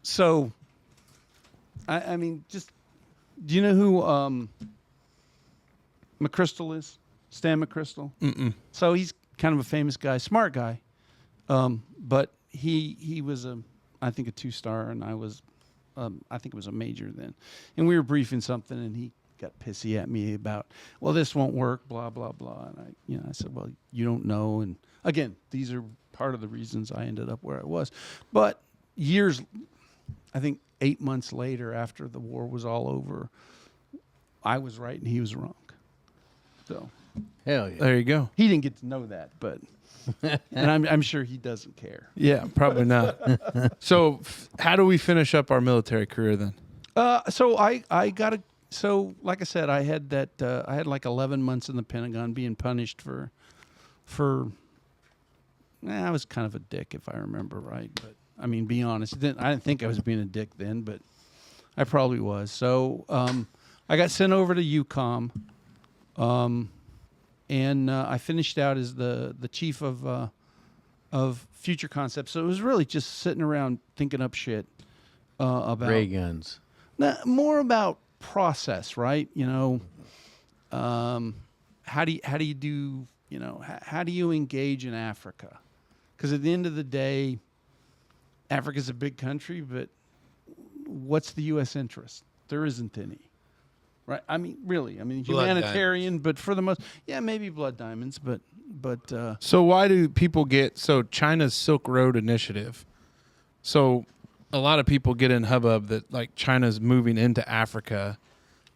so, I mean, just do you know who McChrystal is? Stan McChrystal. Mm-mm. So he's kind of a famous guy, smart guy, but he was I think a 2-star, and I was I think it was a major then, and we were briefing something, and he got pissy at me about, well, this won't work, blah blah blah, and I said, well, you don't know, and again, these are part of the reasons I ended up where I was, but years, I think 8 months later, after the war was all over, I was right and he was wrong, so. Hell yeah. There you go. He didn't get to know that, but and I'm sure he doesn't care. Yeah, probably not. So, how do we finish up our military career then? So I got a so like I said, I had I had like 11 months in the Pentagon being punished for I was kind of a dick if I remember right, but I mean, be honest, I didn't think I was being a dick then, but I probably was. So I got sent over to UCOM. And I finished out as the chief of future concepts. So it was really just sitting around thinking up shit about Ray guns. more about process, right? How do you do? How do you engage in Africa? Because at the end of the day, Africa's a big country, but what's the U.S. interest? There isn't any. Right. I mean, really. I mean, Blood humanitarian, but for the most, maybe blood diamonds, but. So why do people get China's Silk Road Initiative? So a lot of people get in hubbub that like China's moving into Africa,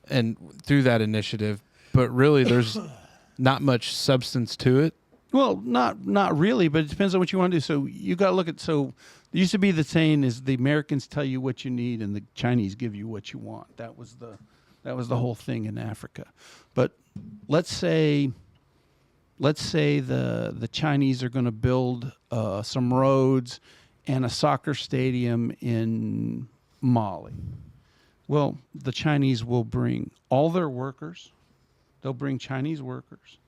and through that initiative, but really there's not much substance to it. Well, not really, but it depends on what you want to do. So you got to look at. So there used to be the saying is the Americans tell you what you need, and the Chinese give you what you want. That was the whole thing in Africa. But let's say the Chinese are going to build some roads and a soccer stadium in Mali. Well, the Chinese will bring all their workers. They'll bring Chinese workers.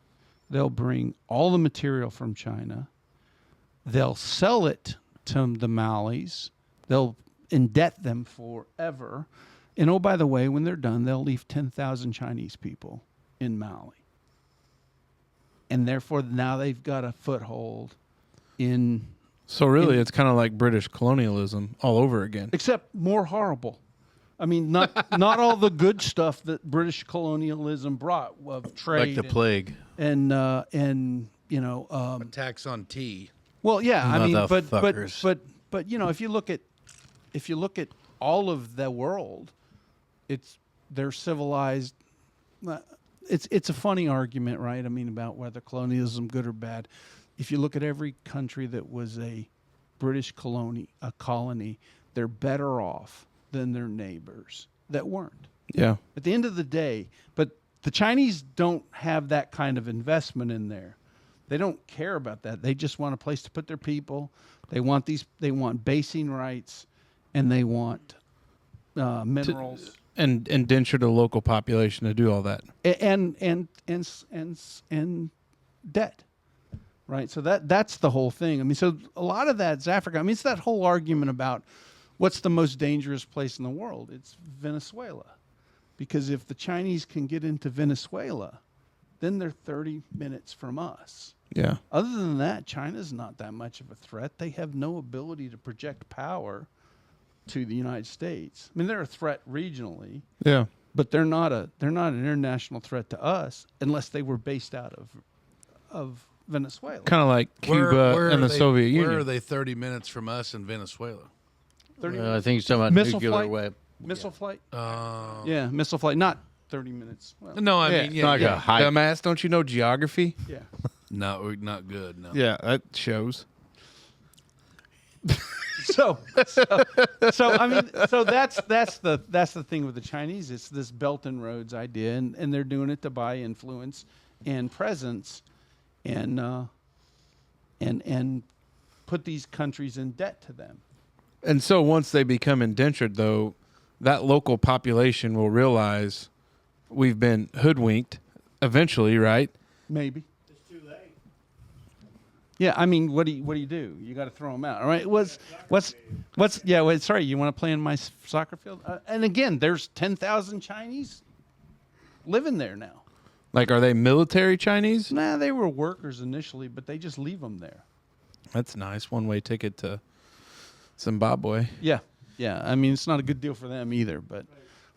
They'll bring all the material from China. They'll sell it to the Malis. They'll indebt them forever. And oh, by the way, when they're done, they'll leave 10,000 Chinese people in Mali. And therefore, now they've got a foothold in... So really, it's kind of like British colonialism all over again. Except more horrible. I mean, not all the good stuff that British colonialism brought of trade. Like the plague. And Attacks on tea. well, yeah, I mean, Motherfuckers. but if you look at all of the world, they're civilized. It's a funny argument, right? I mean, about whether colonialism good or bad. If you look at every country that was a British colony, they're better off than their neighbors that weren't. Yeah. At the end of the day, but the Chinese don't have that kind of investment in there. They don't care about that. They just want a place to put their people. They want basing rights, and they want minerals. and indenture the local population to do all that. and debt, right? So that's the whole thing. I mean, so a lot of that's Africa. I mean, it's that whole argument about what's the most dangerous place in the world. It's Venezuela, because if the Chinese can get into Venezuela, then they're 30 minutes from us. Yeah. Other than that, China's not that much of a threat. They have no ability to project power to the United States. I mean, they're a threat regionally, Yeah. but they're not an international threat to us unless they were based out of Venezuela. Kind of like Cuba and the Soviet Union. Where are they 30 minutes from us in Venezuela? 30 I think he's talking about Missile nuclear flight? weapon. Missile flight? Yeah, missile flight. Not 30 minutes. Well, No, I mean, It's not like a hike. Dumbass, don't you know geography? yeah. no, not good. No. Yeah, that shows. So I mean, so that's the thing with the Chinese. It's this Belt and Roads idea, and they're doing it to buy influence and presence, and put these countries in debt to them. And so once they become indentured, though, that local population will realize we've been hoodwinked eventually, right? Maybe. It's too late. Yeah, I mean, what do you do? You got to throw them out, all right? What's yeah? Wait, sorry, you want to play in my soccer field? And again, there's 10,000 Chinese living there now. Like, are they military Chinese? Nah, they were workers initially, but they just leave them there. That's nice. One-way ticket to Zimbabwe. Yeah, yeah. I mean, it's not a good deal for them either, but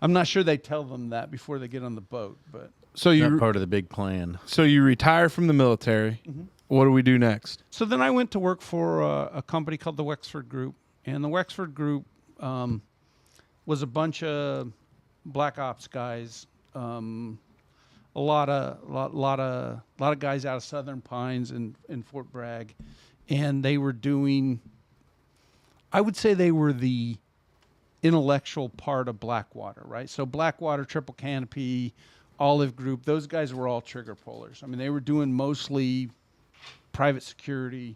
I'm not sure they tell them that before they get on the boat. But So Not you part of the big plan. retire from the military. Mm-hmm. What do we do next? so then I went to work for a company called the Wexford Group, and the Wexford Group was a bunch of black ops guys. A lot of guys out of Southern Pines and Fort Bragg, and they were doing. I would say they were the intellectual part of Blackwater, right? So Blackwater, Triple Canopy, Olive Group, those guys were all trigger pullers. I mean, they were doing mostly private security,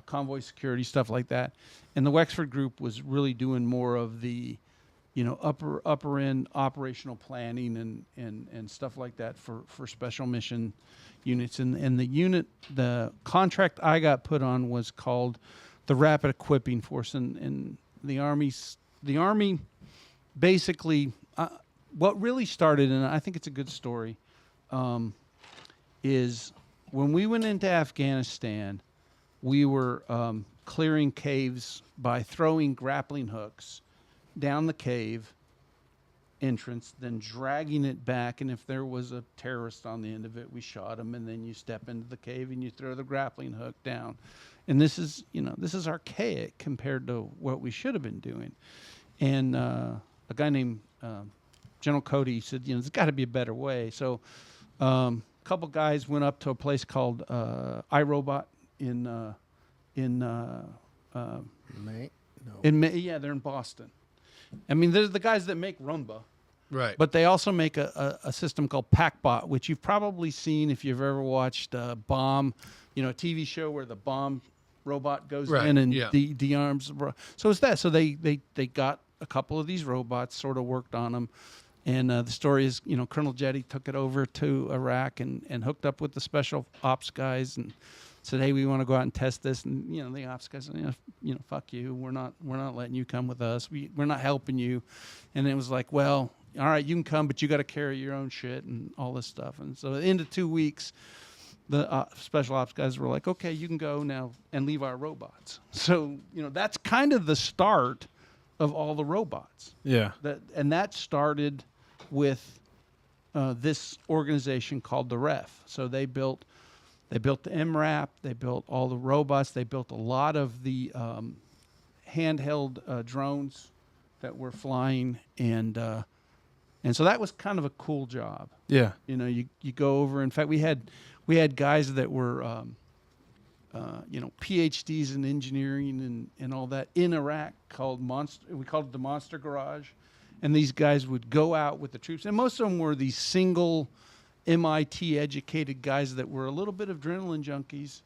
convoy security, stuff like that. And the Wexford Group was really doing more of the, upper end operational planning and stuff like that for special mission units. And the contract I got put on was called the Rapid Equipping Force, and the Army basically, what really started, and I think it's a good story, is when we went into Afghanistan, we were clearing caves by throwing grappling hooks down the cave entrance, then dragging it back, and if there was a terrorist on the end of it, we shot him, and then you step into the cave and you throw the grappling hook down. And this is archaic compared to what we should have been doing. And a guy named General Cody said, there's got to be a better way. So a couple guys went up to a place called iRobot they're in Boston. I mean, they're the guys that make Rumba. Right. But they also make a system called PackBot, which you've probably seen if you've ever watched Bomb, a TV show where the bomb robot goes in and de-arms. So it's that. So they got a couple of these robots, sort of worked on them. And the story is, Colonel Jetty took it over to Iraq and hooked up with the special ops guys and said, hey, we want to go out and test this. And, the ops guys said, fuck you. We're not letting you come with us. We're not helping you. And it was like, well, all right, you can come, but you got to carry your own shit and all this stuff. And so at the end of 2 weeks, the special ops guys were like, okay, you can go now and leave our robots. So, that's kind of the start of all the robots. Yeah. That started with this organization called the REF. So they built the MRAP, they built all the robots, they built a lot of the handheld drones that were flying, and so that was kind of a cool job. Yeah. You go over. In fact, we had guys that were PhDs in engineering and all that in Iraq we called it the Monster Garage, and these guys would go out with the troops, and most of them were these single MIT educated guys that were a little bit of adrenaline junkies,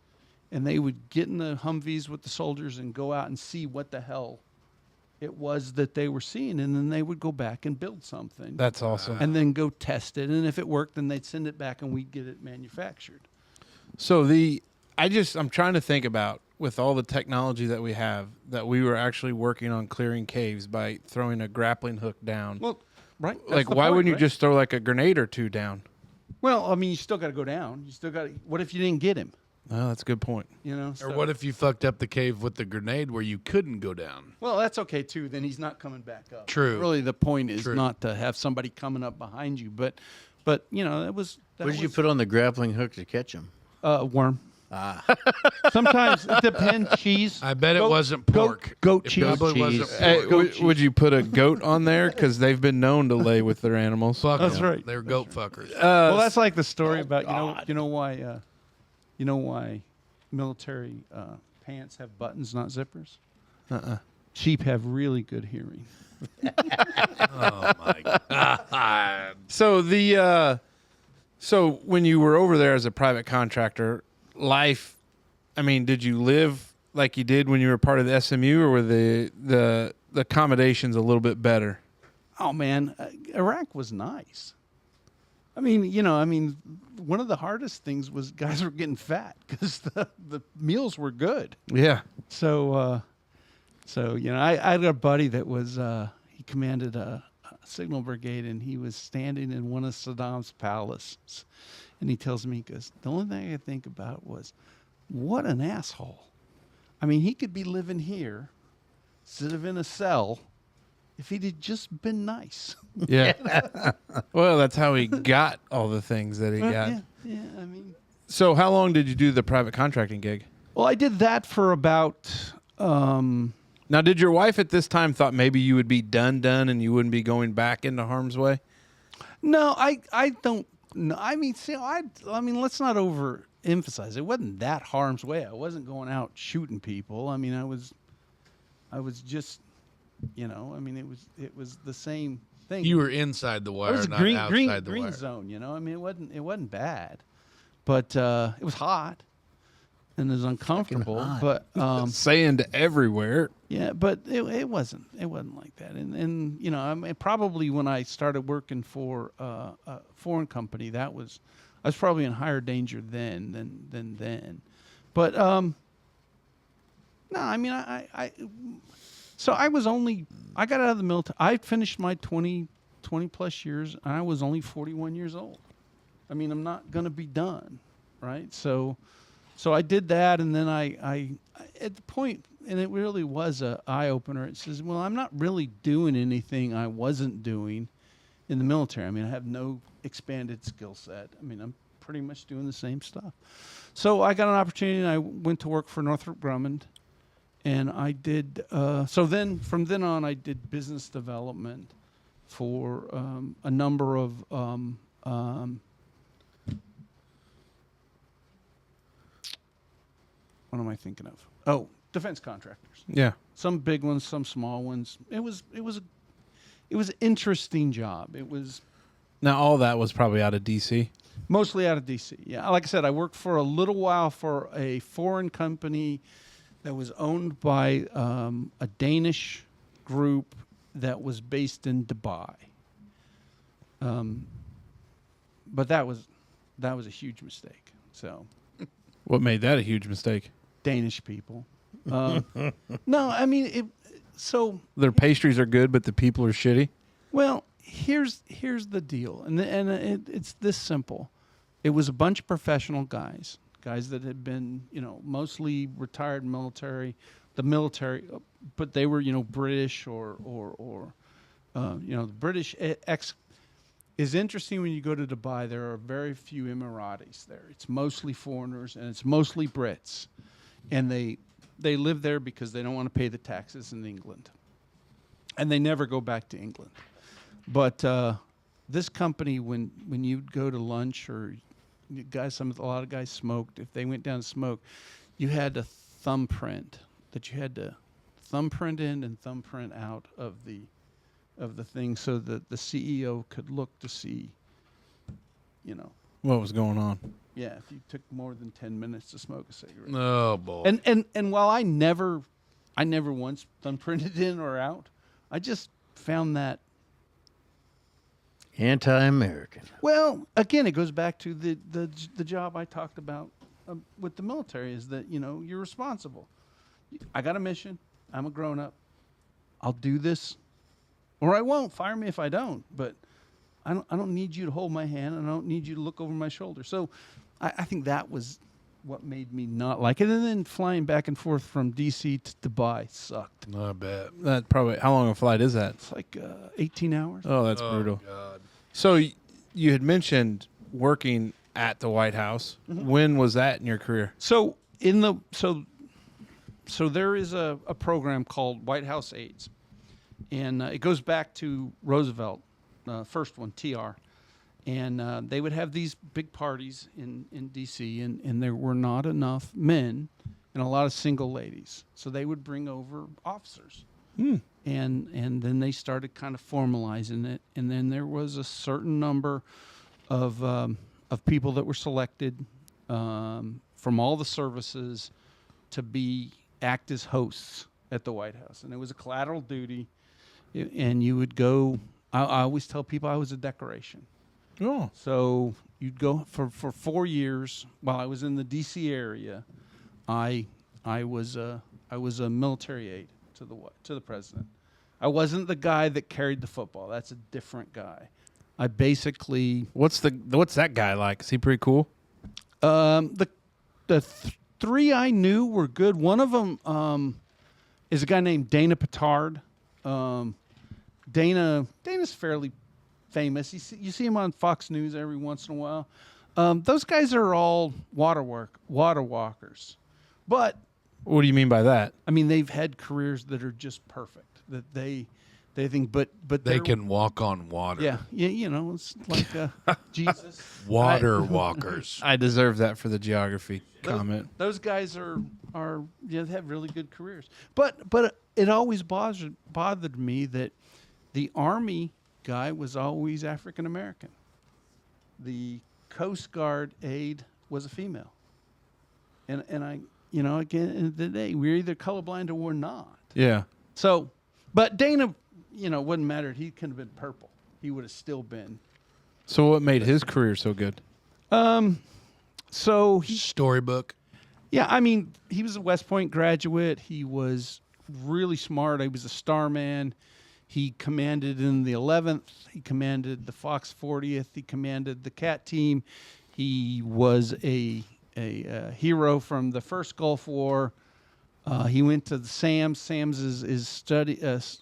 and they would get in the Humvees with the soldiers and go out and see what the hell it was that they were seeing, and then they would go back and build something. That's awesome. And then go test it, and if it worked, then they'd send it back, and we'd get it manufactured. So I'm trying to think about, with all the technology that we have, that we were actually working on clearing caves by throwing a grappling hook down. Well, right. Like, why wouldn't you just throw like a grenade or two down? Well, I mean, you still got to go down. You still got. What if you didn't get him? Oh, that's a good point. You know. Or what if you fucked up the cave with the grenade where you couldn't go down? Well, that's okay too. Then he's not coming back up. True. Really, the point is True. not to have somebody coming up behind you, but you know, that was. What did you put on the grappling hook to catch him? Worm. Sometimes it depends. Cheese. I bet it wasn't pork. Goat It cheese. probably wasn't Cheese. pork. Hey, would you put a goat on there? Because they've been known to lay with their animals. Fuck That's 'em. right. They're goat fuckers. Well, that's like the story about you know why military pants have buttons, not zippers. Sheep have really good hearing. Oh my god. So when you were over there as a private contractor, life, I mean, did you live like you did when you were part of the SMU, or were the accommodations a little bit better? Oh man, Iraq was nice. I mean, one of the hardest things was guys were getting fat because the meals were good. Yeah. So I had a buddy that was he commanded a signal brigade, and he was standing in one of Saddam's palaces, and he tells me, he goes, the only thing I could think about was, what an asshole. I mean, he could be living here instead of in a cell if he'd have just been nice. Yeah. Well, that's how he got all the things that he got. Yeah, I mean. So how long did you do the private contracting gig? Well, I did that for about. Now, did your wife at this time thought maybe you would be done and you wouldn't be going back into harm's way? No, I don't. No, I mean, see, I mean, let's not overemphasize. It wasn't that harm's way. I wasn't going out shooting people. I mean, I was just, I mean, it was the same thing. You were inside the I wire, was not green outside the wire. zone. I mean, it wasn't bad, but it was hot and it was uncomfortable. hot. But Sand everywhere. yeah, but it wasn't like that. And I mean, probably when I started working for a foreign company, I was probably in higher danger then than then. But no, I mean, so I got out of the military. I finished my 20 plus years, and I was only 41 years old. I mean, I'm not going to be done, right? So I did that, and then I at the point, and it really was a eye opener. It says, well, I'm not really doing anything I wasn't doing in the military. I mean, I have no expanded skill set. I mean, I'm pretty much doing the same stuff. So I got an opportunity, and I went to work for Northrop Grumman, and I did. So then, from then on, I did business development for a number of. What am I thinking of? Oh, defense contractors. Yeah. Some big ones, some small ones. It was an interesting job. It was Now, all that was probably out of D.C. mostly out of D.C. Yeah, like I said, I worked for a little while for a foreign company that was owned by a Danish group that was based in Dubai. But that was a huge mistake. So. What made that a huge mistake? Danish people. No, I mean so Their pastries are good, but the people are shitty. well. Here's the deal, and it's this simple. It was a bunch of professional guys that had been mostly retired military, but they were British or the British ex. Is interesting when you go to Dubai. There are very few Emiratis there. It's mostly foreigners and it's mostly Brits, and they live there because they don't want to pay the taxes in England, and they never go back to England. But this company, when you'd go to lunch or a lot of guys smoked. If they went down to smoke, you had a thumbprint that you had to thumbprint in and thumbprint out of the thing, so that the CEO could look to see, What was going on? if you took more than 10 minutes to smoke a cigarette. Oh boy. And while I never I never once done printed in or out. I just found that. Anti-American. Well, again, it goes back to the job I talked about with the military is that, you're responsible. I got a mission. I'm a grown-up. I'll do this or I won't. Fire me if I don't. But I don't need you to hold my hand, and I don't need you to look over my shoulder. So I think that was what made me not like it. And then flying back and forth from D.C. to Dubai sucked. I bet. That probably. How long a flight is that? It's like 18 hours. Oh, that's brutal. God. So you had mentioned working at the White House. Mm-hmm. When was that in your career? So so there is a program called White House Aids, and it goes back to Roosevelt, first one, TR, and they would have these big parties in D.C. and there were not enough men and a lot of single ladies, so they would bring over officers, and then they started kind of formalizing it, and then there was a certain number of people that were selected from all the services to act as hosts at the White House, and it was a collateral duty, and you would go. I always tell people I was a decoration. Oh, So you'd go for 4 years while I was in the D.C. area. I was a military aide to the president. I wasn't the guy that carried the football. That's a different guy. I basically what's that guy like? Is he pretty cool? the three I knew were good. One of them is a guy named Dana Petard. Dana's fairly famous. You see him on Fox News every once in a while. Those guys are all water walkers. But What do you mean by that? I mean, they've had careers that are just perfect. That they think, but They can walk on water. Yeah, it's like Jesus. Water walkers. I deserve that for the geography comment. Those guys are they have really good careers. But it always bothered me that the Army guy was always African American. The Coast Guard aide was a female. And I, again, in the day, we're either colorblind or we're not. Yeah. So, but Dana, wouldn't matter. He could have been purple. He would have still been. So what made his career so good? So he, Storybook. yeah, I mean, he was a West Point graduate. He was really smart. He was a star man. He commanded in the 11th. He commanded the Fox 40th. He commanded the CAT team. He was a hero from the first Gulf War. He went to the SAMS. SAMS is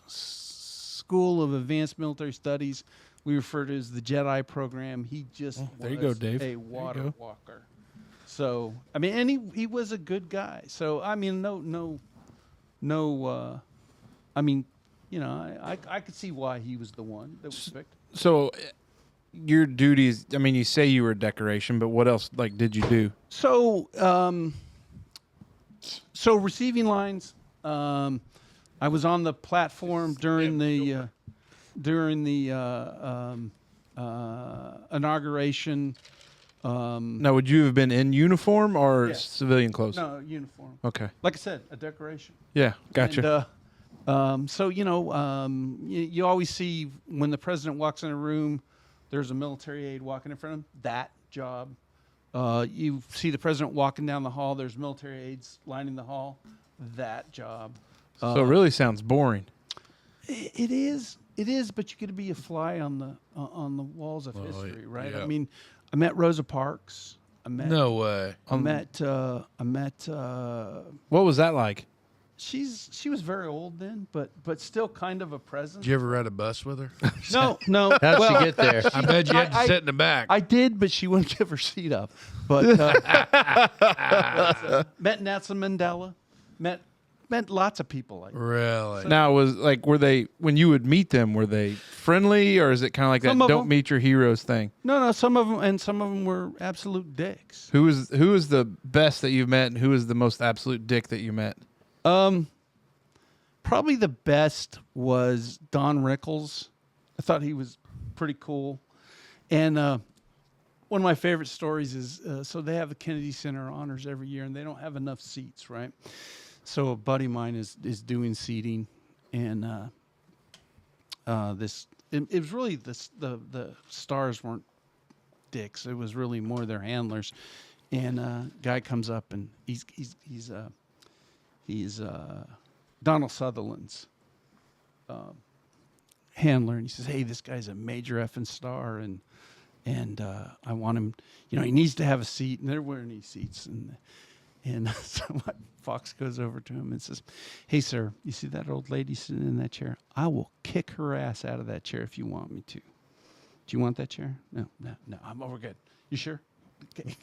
School of Advanced Military Studies. We refer to it as the Jedi program. He just there you go, was Dave. a water walker. So I mean, and he was a good guy. So I mean, no. I mean, I could see why he was the one that was picked. So your duties, I mean, you say you were a decoration, but what else did you do? So receiving lines. I was on the platform during the inauguration. Now, would you have been in uniform or Yes. civilian clothes? No, uniform. Okay. Like I said, a decoration. Yeah, gotcha. And, so you always see when the president walks in a room, there's a military aide walking in front of him. That job. You see the president walking down the hall. There's military aides lining the hall. That job. So it really sounds boring. It is, but you get to be a fly on the walls of history, right? yeah. I mean, I met Rosa Parks. I met. No way. I met. What was that like? She was very old then, but still kind of a presence. Did you ever ride a bus with her? No. How'd she get there? I bet you had to sit in the back. I did, but she wouldn't give her seat up. But met Nelson Mandela. Met lots of people like that. Really? Now, were they, when you would meet them, were they friendly, or is it kind of like Some that of don't them. meet your heroes thing? No, some of them were absolute dicks. Who is the best that you've met, and who is the most absolute dick that you met? Probably the best was Don Rickles. I thought he was pretty cool. And one of my favorite stories is, so they have the Kennedy Center Honors every year, and they don't have enough seats, right? So a buddy of mine is doing seating, and it was really the stars weren't dicks. It was really more their handlers. And guy comes up, and he's Donald Sutherland's handler, and he says, "Hey, this guy's a major effing star, and I want him. You know, he needs to have a seat." And they're wearing these seats, and so Fox goes over to him and says, "Hey, sir, you see that old lady sitting in that chair? I will kick her ass out of that chair if you want me to. Do you want that chair? No. We're good. You sure?" Okay.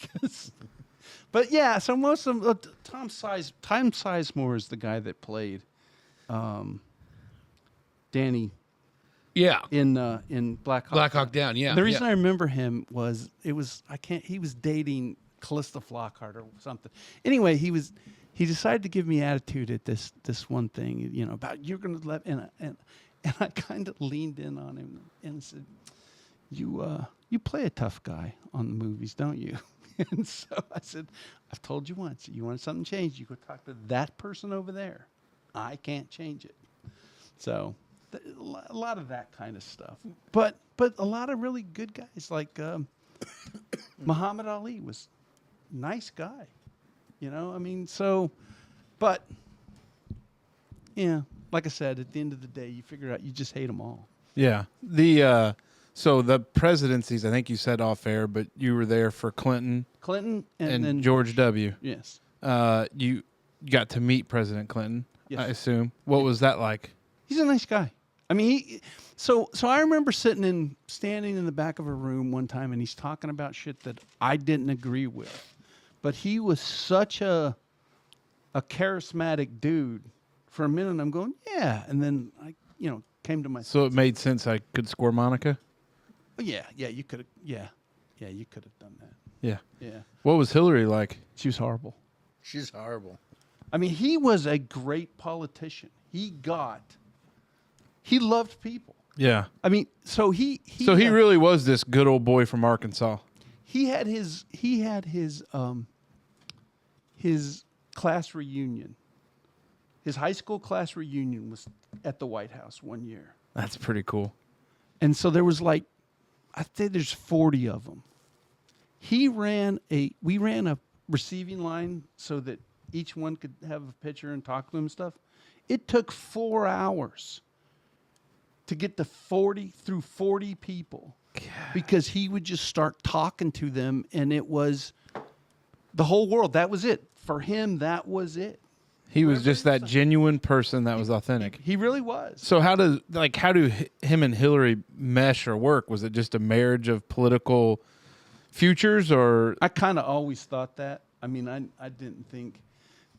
But yeah, so most of them, Tom Sizemore is the guy that played Danny. Yeah. In Black Hawk Down. Yeah. The reason I remember him was he was dating Callista Flockhart or something. Anyway, he decided to give me attitude at this one thing, you know, about you're going to let, and I kind of leaned in on him and said, you play a tough guy on the movies, don't you? And so I said, I've told you once, you want something changed, you go talk to that person over there. I can't change it. So a lot of that kind of stuff. But a lot of really good guys like Muhammad Ali was a nice guy. You know, I mean, so, but, yeah, like I said, at the end of the day, you figure out you just hate them all. Yeah. So the presidencies, I think you said off air, but you were there for Clinton and then George W. Yes. You got to meet President Clinton, yes. I assume. What was that like? He's a nice guy. I mean, so I remember standing in the back of a room one time, and he's talking about shit that I didn't agree with. But he was such a charismatic dude. For a minute, I'm going, yeah. And then I, came to myself. So it made sense I could score Monica? Oh, yeah, you could have. Yeah, you could have done that. Yeah. What was Hillary like? She was horrible. She's horrible. I mean, he was a great politician. He loved people. Yeah. I mean, so he really was this good old boy from Arkansas. He had his class reunion. His high school class reunion was at the White House one year. That's pretty cool. And so there was I think there's 40 of them. We ran a receiving line so that each one could have a picture and talk to them and stuff. It took 4 hours to get to 40 people. God. Because he would just start talking to them, and it was the whole world. That was it. For him, that was it. He was just that genuine person that was authentic. He really was. So how do him and Hillary mesh or work? Was it just a marriage of political futures, or? I kind of always thought that. I mean, I didn't think,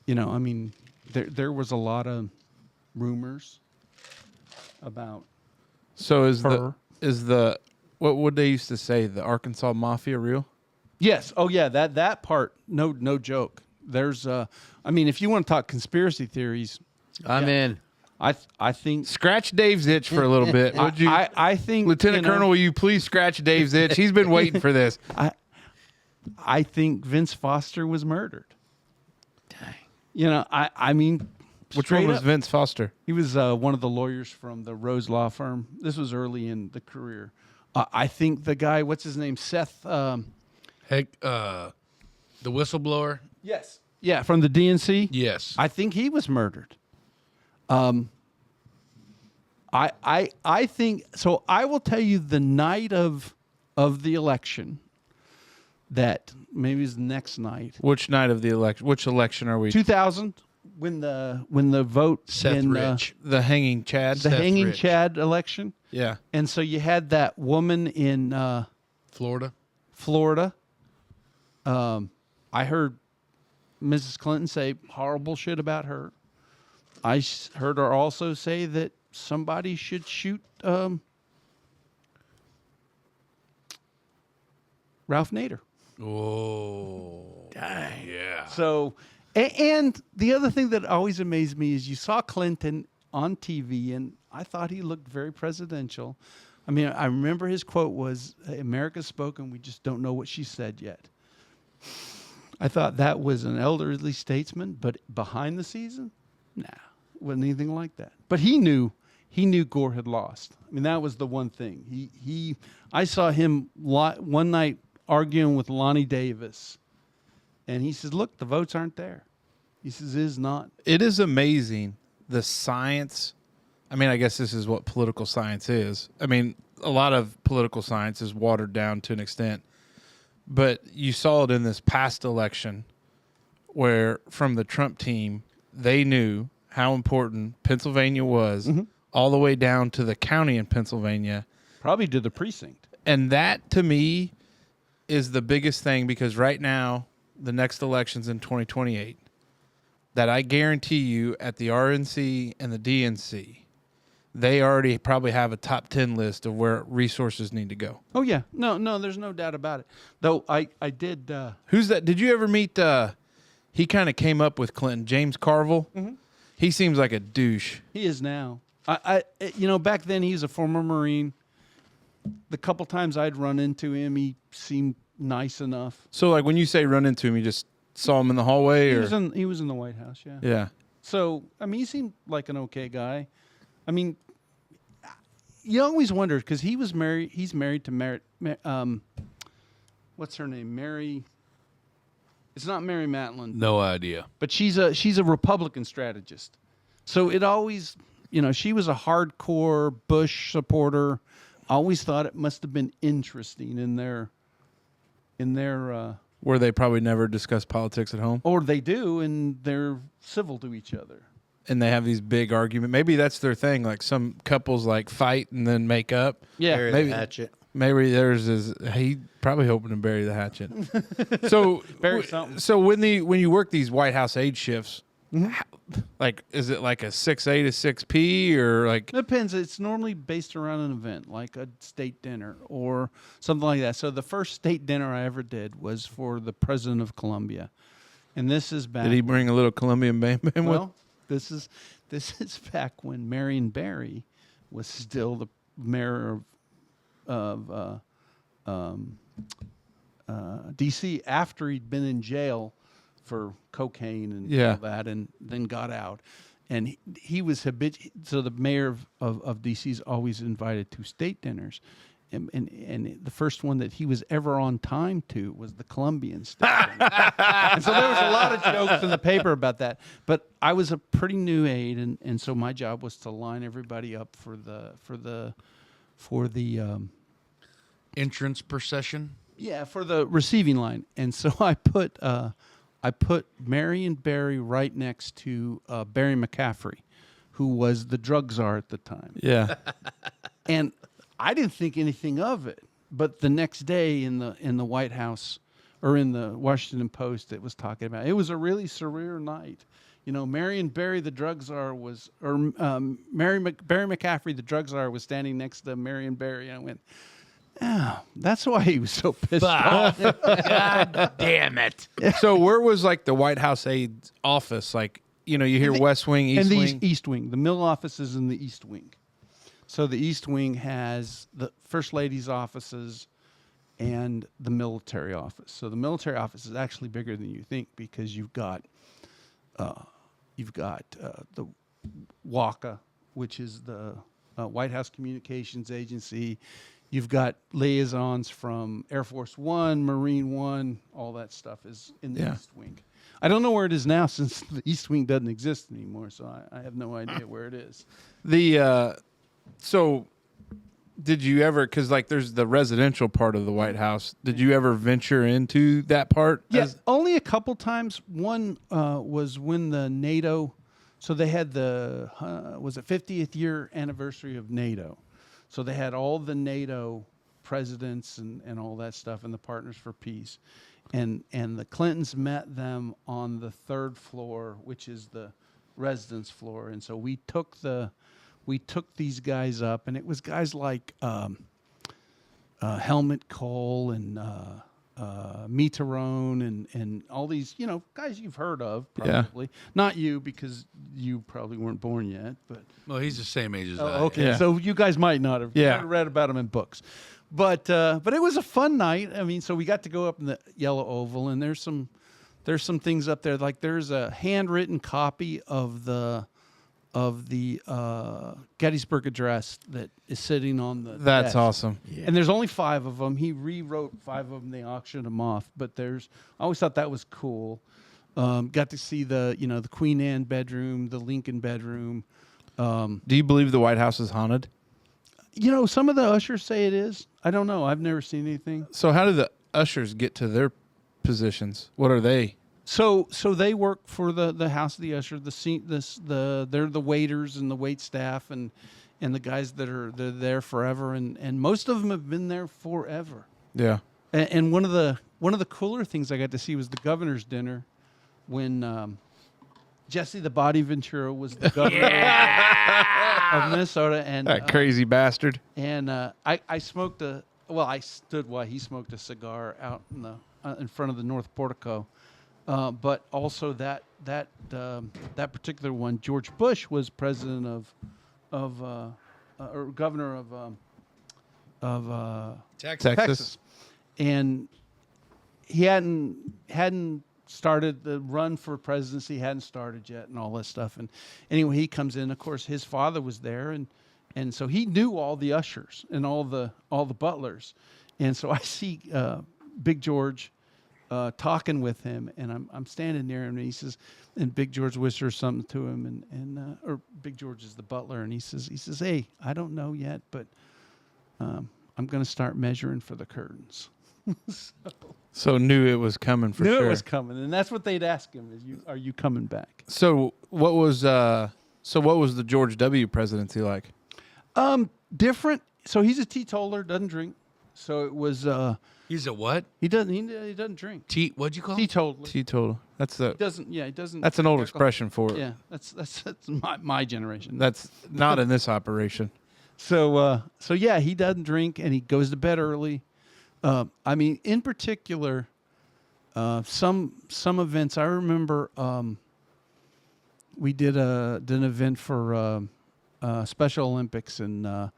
there was a lot of rumors about. So is the what would they used to say, the Arkansas Mafia real? Yes. Oh yeah, that part. No joke. There's if you want to talk conspiracy theories, I'm in. I think scratch Dave's itch for a little bit. Would you? I think Lieutenant Colonel, will you please scratch Dave's itch? He's been waiting for this. I think Vince Foster was murdered. Dang. I mean, which one was Vince Foster? He was one of the lawyers from the Rose Law Firm. This was early in the career. I think the guy, what's his name, Seth? The whistleblower. Yes. Yeah, from the DNC. Yes. I think he was murdered. I think so. I will tell you the night of the election. That maybe is the next night. Which night of the election? Which election are we? 2000, when the vote Seth Rich, the hanging Chad, the Seth hanging Rich. Chad election. Yeah, and so you had that woman in Florida. I heard Mrs. Clinton say horrible shit about her. I heard her also say that somebody should shoot Ralph Nader. Oh, dang. Yeah. So, and the other thing that always amazed me is you saw Clinton on TV, and I thought he looked very presidential. I mean, I remember his quote was, "America's spoken, we just don't know what she said yet." I thought that was an elderly statesman, but behind the season, nah, wasn't anything like that. But he knew Gore had lost. I mean, that was the one thing. I saw him one night arguing with Lonnie Davis, and he says, "Look, the votes aren't there." He says, "It is not." It is amazing the science. I mean, I guess this is what political science is. I mean, a lot of political science is watered down to an extent. But you saw it in this past election where from the Trump team, they knew how important Pennsylvania was all the way down to the county in Pennsylvania. Probably to the precinct. And that, to me, is the biggest thing because right now, the next election's in 2028, that I guarantee you at the RNC and the DNC, they already probably have a top 10 list of where resources need to go. Oh, yeah. No, there's no doubt about it. Though I did... Who's that? Did you ever meet... he kind of came up with Clinton. James Carville? Mm-hmm. He seems like a douche. He is now. Back then he was a former Marine. The couple times I'd run into him, he seemed nice enough. So, like, when you say run into him, you just saw him in the hallway? He was in the White House, yeah. Yeah. So, I mean, he seemed like an okay guy. I mean, you always wonder because he's married to what's her name? Mary. It's not Mary Matlin. No idea. But she's a Republican strategist. So it always, she was a hardcore Bush supporter. Always thought it must have been interesting in their where they probably never discuss politics at home. Or they do, and they're civil to each other. And they have these big arguments. Maybe that's their thing. Like some couples like fight and then make up. Yeah, Bury the hatchet. Maybe theirs is he probably hoping to bury the hatchet. So bury something. So when you work these White House aide shifts, like is it like a 6A to 6P or like? It depends. It's normally based around an event like a state dinner or something like that. So the first state dinner I ever did was for the President of Colombia, and this is back. Did he bring a little Colombian bam bam with? Well, this is back when Marion Barry was still the mayor of D.C. after he'd been in jail for cocaine and all that, and then got out. And he was so the mayor of D.C. is always invited to state dinners. And the first one that he was ever on time to was the Colombian state dinner. And so there was a lot of jokes in the paper about that. But I was a pretty new aide, and so my job was to line everybody up for the entrance procession. Yeah, for the receiving line. And so I put Marion Barry right next to Barry McCaffrey, who was the drug czar at the time. Yeah. And I didn't think anything of it, but the next day in the White House or in the Washington Post, it was talking about it was a really surreal night. Marion Barry, the drug czar, Barry McCaffrey, the drug czar, was standing next to Marion Barry, and I went, "Oh, that's why he was so pissed off." God damn it! So where was like the White House aide's office? Like you hear West Wing, East Wing, and the East Wing. The mill office is in the East Wing. So the East Wing has the First Lady's offices and the military office. So the military office is actually bigger than you think because you've got the WACA, which is the White House Communications Agency. You've got liaisons from Air Force One, Marine One, all that stuff is in the East Wing. I don't know where it is now since the East Wing doesn't exist anymore, so I have no idea where it is. So, did you ever? Because there's the residential part of the White House. Did you ever venture into that part? Yes, only a couple times. One was when the NATO. So they had the 50th year anniversary of NATO. So they had all the NATO presidents and all that stuff and the Partners for Peace, and the Clintons met them on the third floor, which is the residence floor, and so we took these guys up, and it was guys like Helmut Kohl and Mitterrand and all these, guys you've heard of probably. Yeah. Not you because you probably weren't born yet, but well, he's the same age as I. Okay, yeah. So you guys might not have read about him in books, but it was a fun night. I mean, so we got to go up in the Yellow Oval, and there's some there's some things up there. Like there's a handwritten copy of the Gettysburg Address that is sitting on the That's desk. awesome. And there's only 5 of them. He rewrote 5 of them. They auctioned them off. But I always thought that was cool. Got to see the Queen Anne bedroom, the Lincoln bedroom. Do you believe the White House is haunted? Some of the ushers say it is. I don't know. I've never seen anything. So how do the ushers get to their positions? What are they? So they work for the House of the Usher. They're the waiters and the wait staff and the guys they're there forever. And most of them have been there forever. Yeah. And one of the cooler things I got to see was the governor's dinner when Jesse the Body Ventura was the governor of Minnesota, and That crazy bastard. And I smoked I stood while he smoked a cigar out in front of the North Portico. But also that particular one, George Bush was president or governor of Texas, and he hadn't started the run for presidency, hadn't started yet, and all that stuff. And anyway, he comes in. Of course, his father was there, and so he knew all the ushers and all the butlers. And so I see Big George talking with him, and I'm standing near him, and he says, and Big George whispers something to him, or Big George is the butler, and he says, hey, I don't know yet, but I'm going to start measuring for the curtains. So knew it was coming for Knew sure. it was coming, and that's what they'd ask him: are you coming back? So what was the George W. presidency like? Different. So he's a teetotaler, doesn't drink. So it was. He's a what? He doesn't drink. What'd you call him? Teetotaler. Teetotal. That's the. He doesn't. Yeah, he doesn't. That's an old alcohol. expression for it. Yeah, that's my generation. That's not in this operation. So yeah, he doesn't drink, and he goes to bed early. I mean, in particular, some events. I remember we did an event for Special Olympics and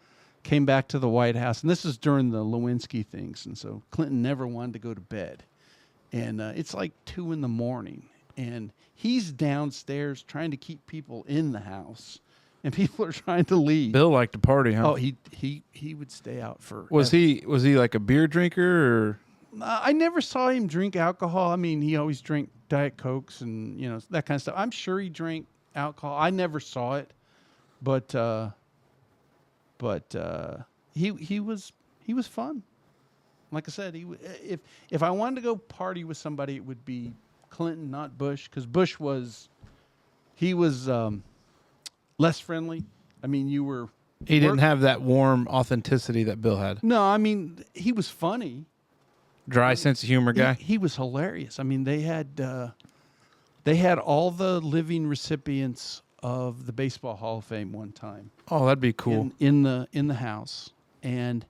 came back to the White House, and this is during the Lewinsky things, and so Clinton never wanted to go to bed, and it's like 2 a.m, and he's downstairs trying to keep people in the house. And people are trying to leave. Bill liked to party, huh? Oh, he would stay out for. Was he like a beer drinker or? I never saw him drink alcohol. I mean, he always drank Diet Cokes and that kind of stuff. I'm sure he drank alcohol. I never saw it, but he was fun. Like I said, if I wanted to go party with somebody, it would be Clinton, not Bush, because Bush was less friendly. I mean, He didn't have that warm authenticity that Bill had. No, I mean, he was funny. Dry sense of humor guy. He was hilarious. I mean, they had all the living recipients of the Baseball Hall of Fame one time. Oh, that'd be cool. In the house, and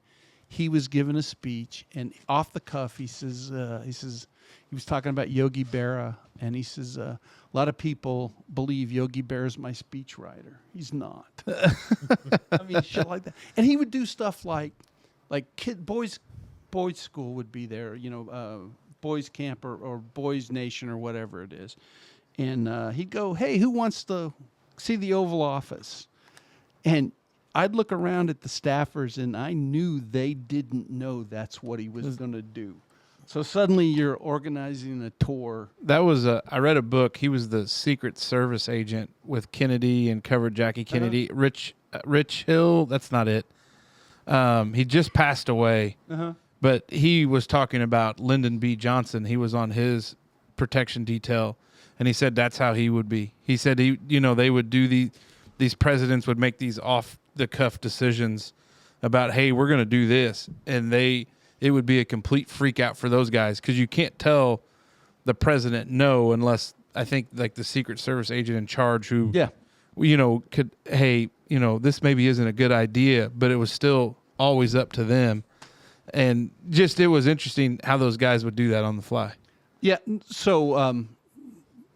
he was giving a speech, and off the cuff, he says he was talking about Yogi Berra, and he says a lot of people believe Yogi Berra is my speechwriter. He's not. I mean, shit like that. And he would do stuff like boys school would be there, boys camp or boys nation or whatever it is, and he'd go, hey, who wants to see the Oval Office? And I'd look around at the staffers, and I knew they didn't know that's what he was going to do. So suddenly you're organizing a tour. That was I read a book. He was the Secret Service agent with Kennedy and covered Jackie Kennedy. Rich Hill, that's not it. He just passed away. But he was talking about Lyndon B. Johnson. He was on his protection detail, and he said that's how he would be. He said they would do these presidents would make these off the cuff decisions about, hey, we're going to do this, and it would be a complete freak out for those guys because you can't tell the president no unless I think like the Secret Service agent in charge who could, hey, this maybe isn't a good idea, but it was still always up to them. And just it was interesting how those guys would do that on the fly. Yeah. So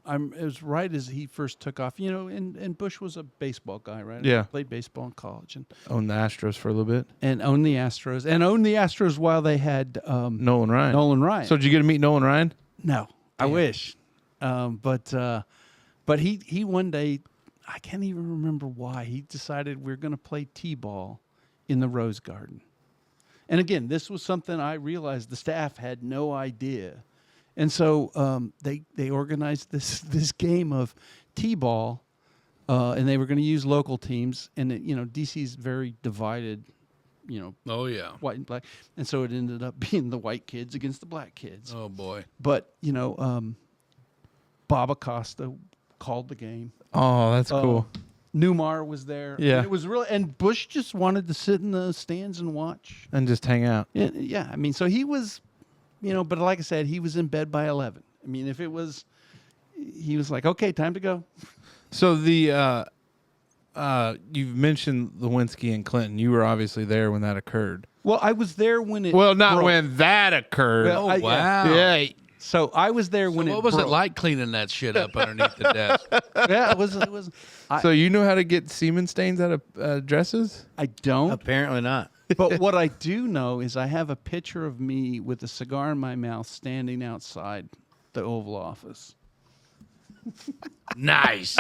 it was right as he first took off, and Bush was a baseball guy, right? Yeah. Played baseball in college and Owned the Astros for a little bit. and owned the Astros while they had Nolan Ryan. Nolan Ryan. So did you get to meet Nolan Ryan? no, I wish. But he one day, I can't even remember why, he decided we're going to play t-ball in the Rose Garden. And again, this was something I realized the staff had no idea. And so they organized this game of t-ball, and they were going to use local teams. And DC's very divided, Oh yeah. white and black, and so it ended up being the white kids against the black kids. Oh boy. But Bob Acosta called the game. Oh, that's cool. Newmar was there. Yeah. And it was really, and Bush just wanted to sit in the stands and watch. And just hang out. Yeah. I mean, so he was, but like I said, he was in bed by 11. I mean, he was like, okay, time to go. So the you've mentioned Lewinsky and Clinton. You were obviously there when that occurred. Well, I was there when it. Well, not broke. when that occurred. Well, Oh wow. Yeah. So I was there when What it. was it broke. like cleaning that shit up underneath the desk? Yeah, it was. It was. So you know how to get semen stains out of dresses? I don't. Apparently not. But what I do know is I have a picture of me with a cigar in my mouth standing outside the Oval Office. Nice.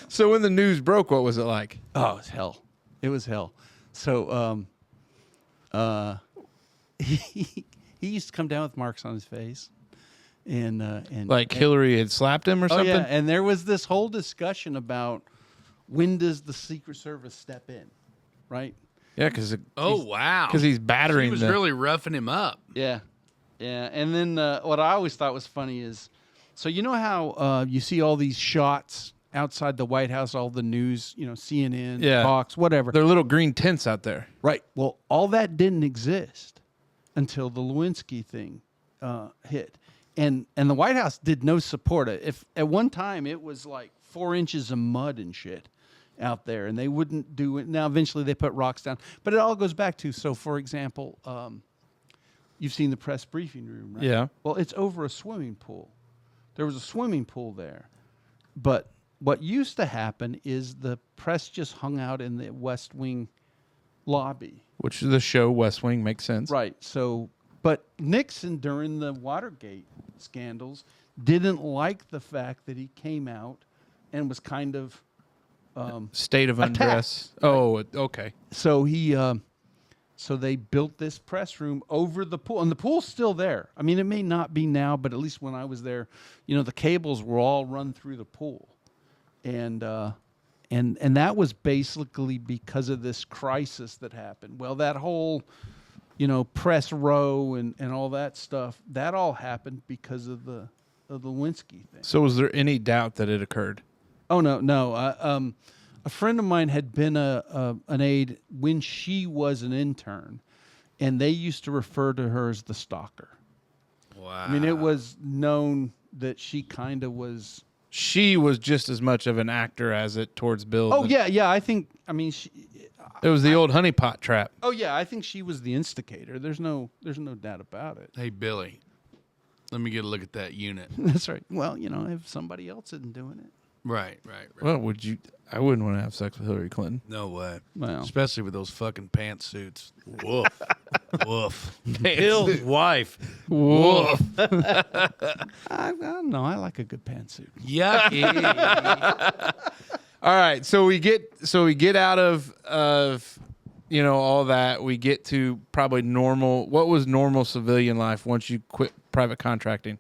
So when the news broke, what was it like? Oh, it was hell. It was hell. So he used to come down with marks on his face. And Like Hillary had slapped him or oh something? yeah, and there was this whole discussion about when does the Secret Service step in, right? Yeah, because Oh wow. he's battering He was the... really roughing him up. Yeah, yeah. And then what I always thought was funny is, so you know how you see all these shots outside the White House, all the news, CNN, Yeah. Fox, whatever. They're little green tents out there. Right. Well, all that didn't exist until the Lewinsky thing hit, and the White House did no support. If at one time it was like 4 inches of mud and shit out there, and they wouldn't do it. Now eventually they put rocks down, but it all goes back to, so for example, you've seen the press briefing room, right? Yeah. Well, it's over a swimming pool. There was a swimming pool there, but what used to happen is the press just hung out in the West Wing lobby. Which the show West Wing makes sense. Right. So, but Nixon during the Watergate scandals didn't like the fact that he came out and was kind of State of undress. Oh, okay. so he so they built this press room over the pool, and the pool's still there. I mean, it may not be now, but at least when I was there, the cables were all run through the pool, and that was basically because of this crisis that happened. Well, that whole press row and all that stuff, that all happened because of the Lewinsky thing. So was there any doubt that it occurred? Oh no. A friend of mine had been an aide when she was an intern, and they used to refer to her as the stalker. Wow. I mean, it was known that she kind of was. She was just as much of an actor as it towards Bill. Oh yeah. I think. I mean, It was the old honeypot trap. oh yeah. I think she was the instigator. There's no doubt about it. Hey Billy, let me get a look at that unit. That's right. Well, if somebody else isn't doing it. Right. Well, I wouldn't want to have sex with Hillary Clinton. No way. Well. Especially with those fucking pantsuits. Woof. Woof. Bill's wife. Woof. I don't know. I like a good pantsuit. Yucky. All right, so we get out of all that. We get to probably normal. What was normal civilian life once you quit private contracting?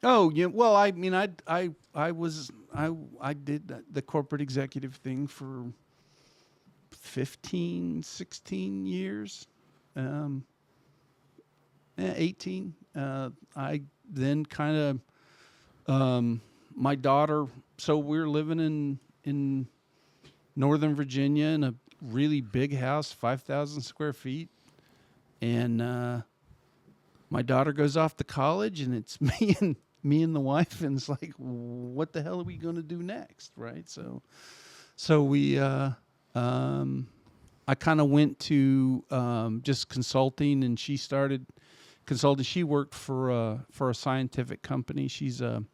Oh yeah. Well, I mean, I did the corporate executive thing for 15, 16 years, 18. I then kind of my daughter. So we're living in Northern Virginia in a really big house, 5,000 square feet, and my daughter goes off to college, and it's me and the wife, and it's like, what the hell are we going to do next, right? So we, I kind of went to just consulting, and she started consulting. She worked for a scientific company. She's a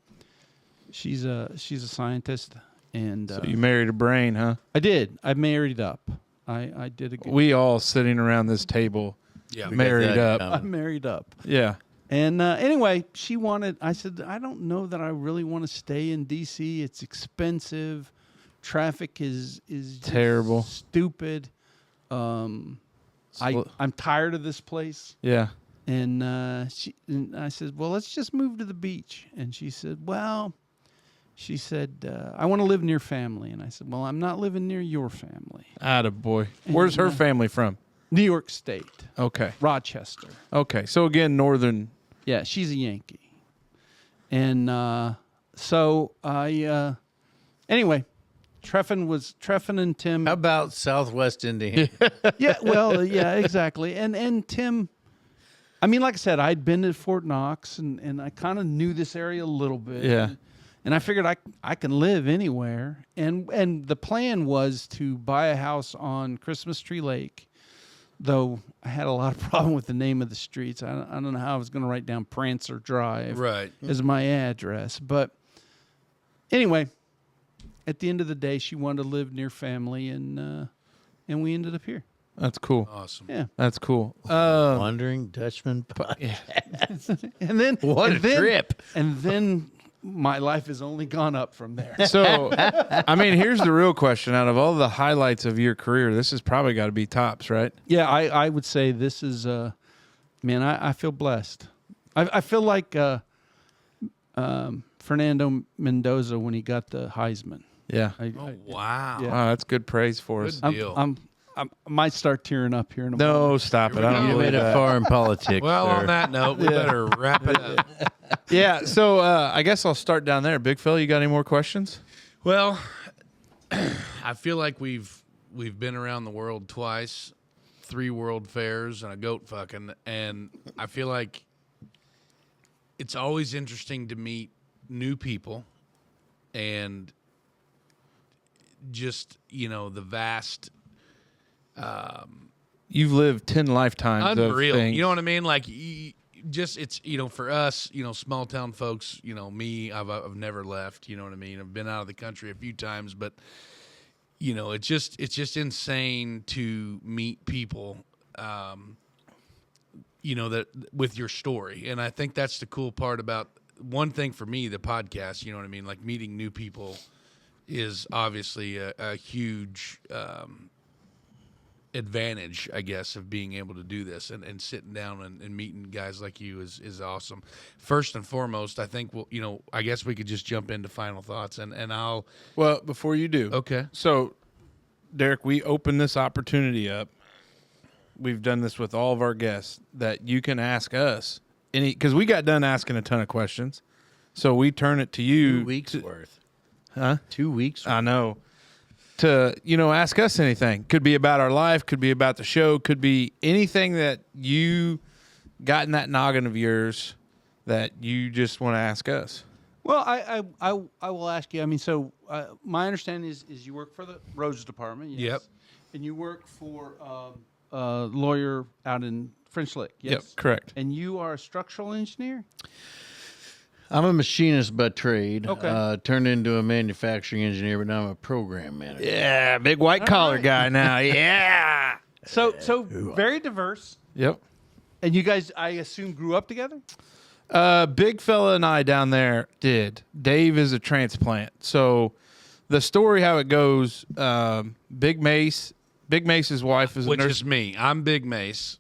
scientist, and So you married a brain, huh? I did. I married up. I did a good. We all sitting around this table Yeah. married that up. coming. I'm married up. Yeah. And anyway, I said, I don't know that I really want to stay in D.C. It's expensive. Traffic is just terrible, stupid. I'm tired of this place. Yeah. And I said, well, let's just move to the beach. And she said, I want to live near family. And I said, well, I'm not living near your family. Attaboy. Where's her family from? New York State. Okay. Rochester. Okay. So again, northern. Yeah, she's a Yankee. And so I, anyway, Treffin and Tim. How about Southwest Indiana? Yeah, well, yeah, exactly. And Tim, I mean, like I said, I'd been to Fort Knox and I kind of knew this area a little bit. Yeah. And I figured I can live anywhere. And the plan was to buy a house on Christmas Tree Lake, though I had a lot of problem with the name of the streets. I don't know how I was going to write down Prancer Drive as my address. But anyway, at the end of the day, she wanted to live near family, and we ended up here. That's cool. Awesome. Yeah. That's cool. Wondering Dutchmen Podcast. And then What a trip. And then my life has only gone up from there. So, I mean, here's the real question. Out of all the highlights of your career, this has probably got to be tops, right? Yeah, I would say this is, man, I feel blessed. I feel like Fernando Mendoza when he got the Heisman. Yeah. Wow. Yeah. Wow, that's good praise for us. Good deal. I might start tearing up here in a No, moment. stop it. Here we I don't go. You believe made it that. far in politics. Well, sir. on that note, we better wrap it up. Yeah, so I guess I'll start down there. Big Phil, you got any more questions? Well, I feel like we've been around the world twice, 3 world fairs and a goat fucking, and I feel like it's always interesting to meet new people and just, the vast You've lived 10 lifetimes unreal. of things. You know what I mean? Like, it's for us, small town folks. Me, I've never left. You know what I mean? I've been out of the country a few times, but it's just insane to meet people. That with your story, and I think that's the cool part about one thing for me, the podcast. You know what I mean? Like meeting new people is obviously a huge advantage, I guess, of being able to do this and sitting down and meeting guys like you is awesome. First and foremost, I think I guess we could just jump into final thoughts and I'll. Well, before you do. Okay. So, Derek, we open this opportunity up. We've done this with all of our guests that you can ask us because we got done asking a ton of questions. So we turn it to you. 2 weeks worth. Huh? 2 weeks worth. I know. To, ask us anything. Could be about our life, could be about the show, could be anything that you got in that noggin of yours that you just want to ask us. Well, I will ask you. I mean, so my understanding is you work for the roads department. Yes. Yep. And you work for a lawyer out in French Lick. Yes. Yep, correct. And you are a structural engineer? I'm a machinist by trade. Okay. Turned into a manufacturing engineer, but now I'm a program manager. Yeah, big white collar right. guy now. Yeah. So very diverse. Yep. And you guys, I assume, grew up together? Big fella and I down there did. Dave is a transplant. So the story, how it goes, Big Mace's wife is a Which nurse. is me. I'm Big Mace.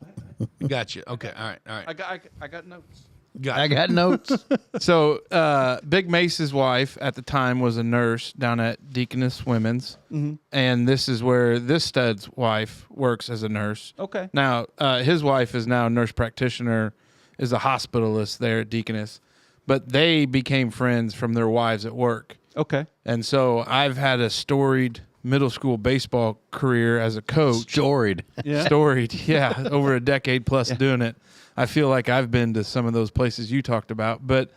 Gotcha. Okay. All right. I got notes. I got notes. So Big Mace's wife at the time was a nurse down at Deaconess Women's. Mm-hmm. And this is where this stud's wife works as a nurse. Okay. Now, his wife is now a nurse practitioner, is a hospitalist there at Deaconess. But they became friends from their wives at work. Okay. And so I've had a storied middle school baseball career as a coach. Storied. Yeah. Storied, yeah, over a decade plus doing it. I feel like I've been to some of those places you talked about. But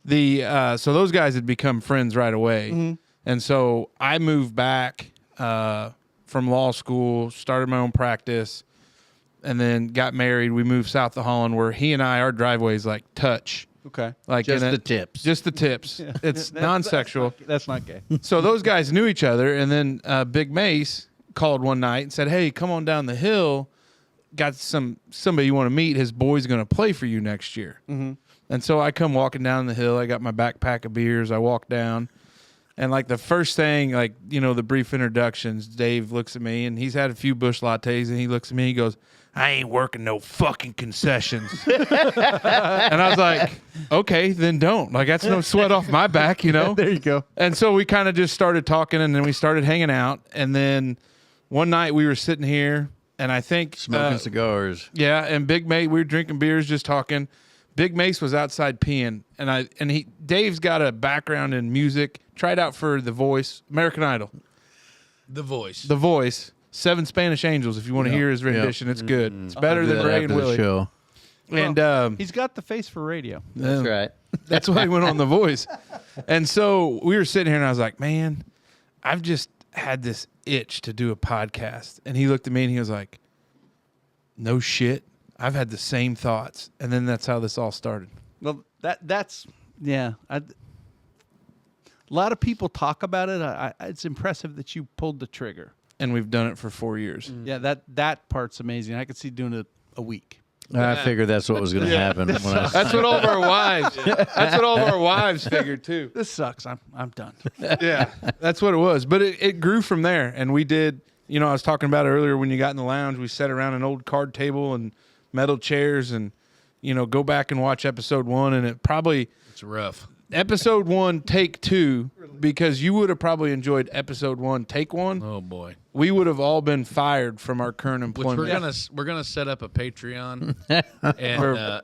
so those guys had become friends right away. Mm-hmm. And so I moved back from law school, started my own practice, and then got married. We moved south of Holland where he and I, our driveways like touch. Okay. Like Just the tips. Just the tips. Yeah. It's non-sexual. That's not gay. So those guys knew each other, and then Big Mace called one night and said, "Hey, come on down the hill. got somebody you want to meet. His boy's going to play for you next year. Mm-hmm. And so I come walking down the hill. I got my backpack of beers. I walk down. And like the first thing, like, the brief introductions, Dave looks at me and he's had a few Busch lattes and he looks at me and he goes, I ain't working no fucking concessions. And I was like, okay, then don't. Like, that's no sweat off my back, There you go. And so we kind of just started talking and then we started hanging out. And then one night we were sitting here and I think Smoking cigars. yeah, and Big Mate, we were drinking beers, just talking. Big Mace was outside peeing, and Dave's got a background in music. Tried out for The Voice, American Idol, The Voice. The Voice, 7 Spanish Angels. If you want to hear his rendition, it's good. It's better than Ray and Willie. Show. And He's got the face for radio. That's right. that's why he went on The Voice. And so we were sitting here, and I was like, man, I've just had this itch to do a podcast. And he looked at me, and he was like, no shit. I've had the same thoughts. And then that's how this all started. Well, that's yeah. A lot of people talk about it. It's impressive that you pulled the trigger. And we've done it for 4 years. Yeah, that part's amazing. I could see doing it a week. I figured that's what was going to happen. When I That's what all of our wives. That's what all of our wives figured too. This sucks. I'm done. Yeah, that's what it was. But it grew from there, and we did. I was talking about it earlier when you got in the lounge. We sat around an old card table and metal chairs, and go back and watch episode 1, and it probably It's rough. episode 1 take 2, because you would have probably enjoyed episode 1 take 1. Oh boy. We would have all been fired from our current Which employment. we're gonna set up a Patreon,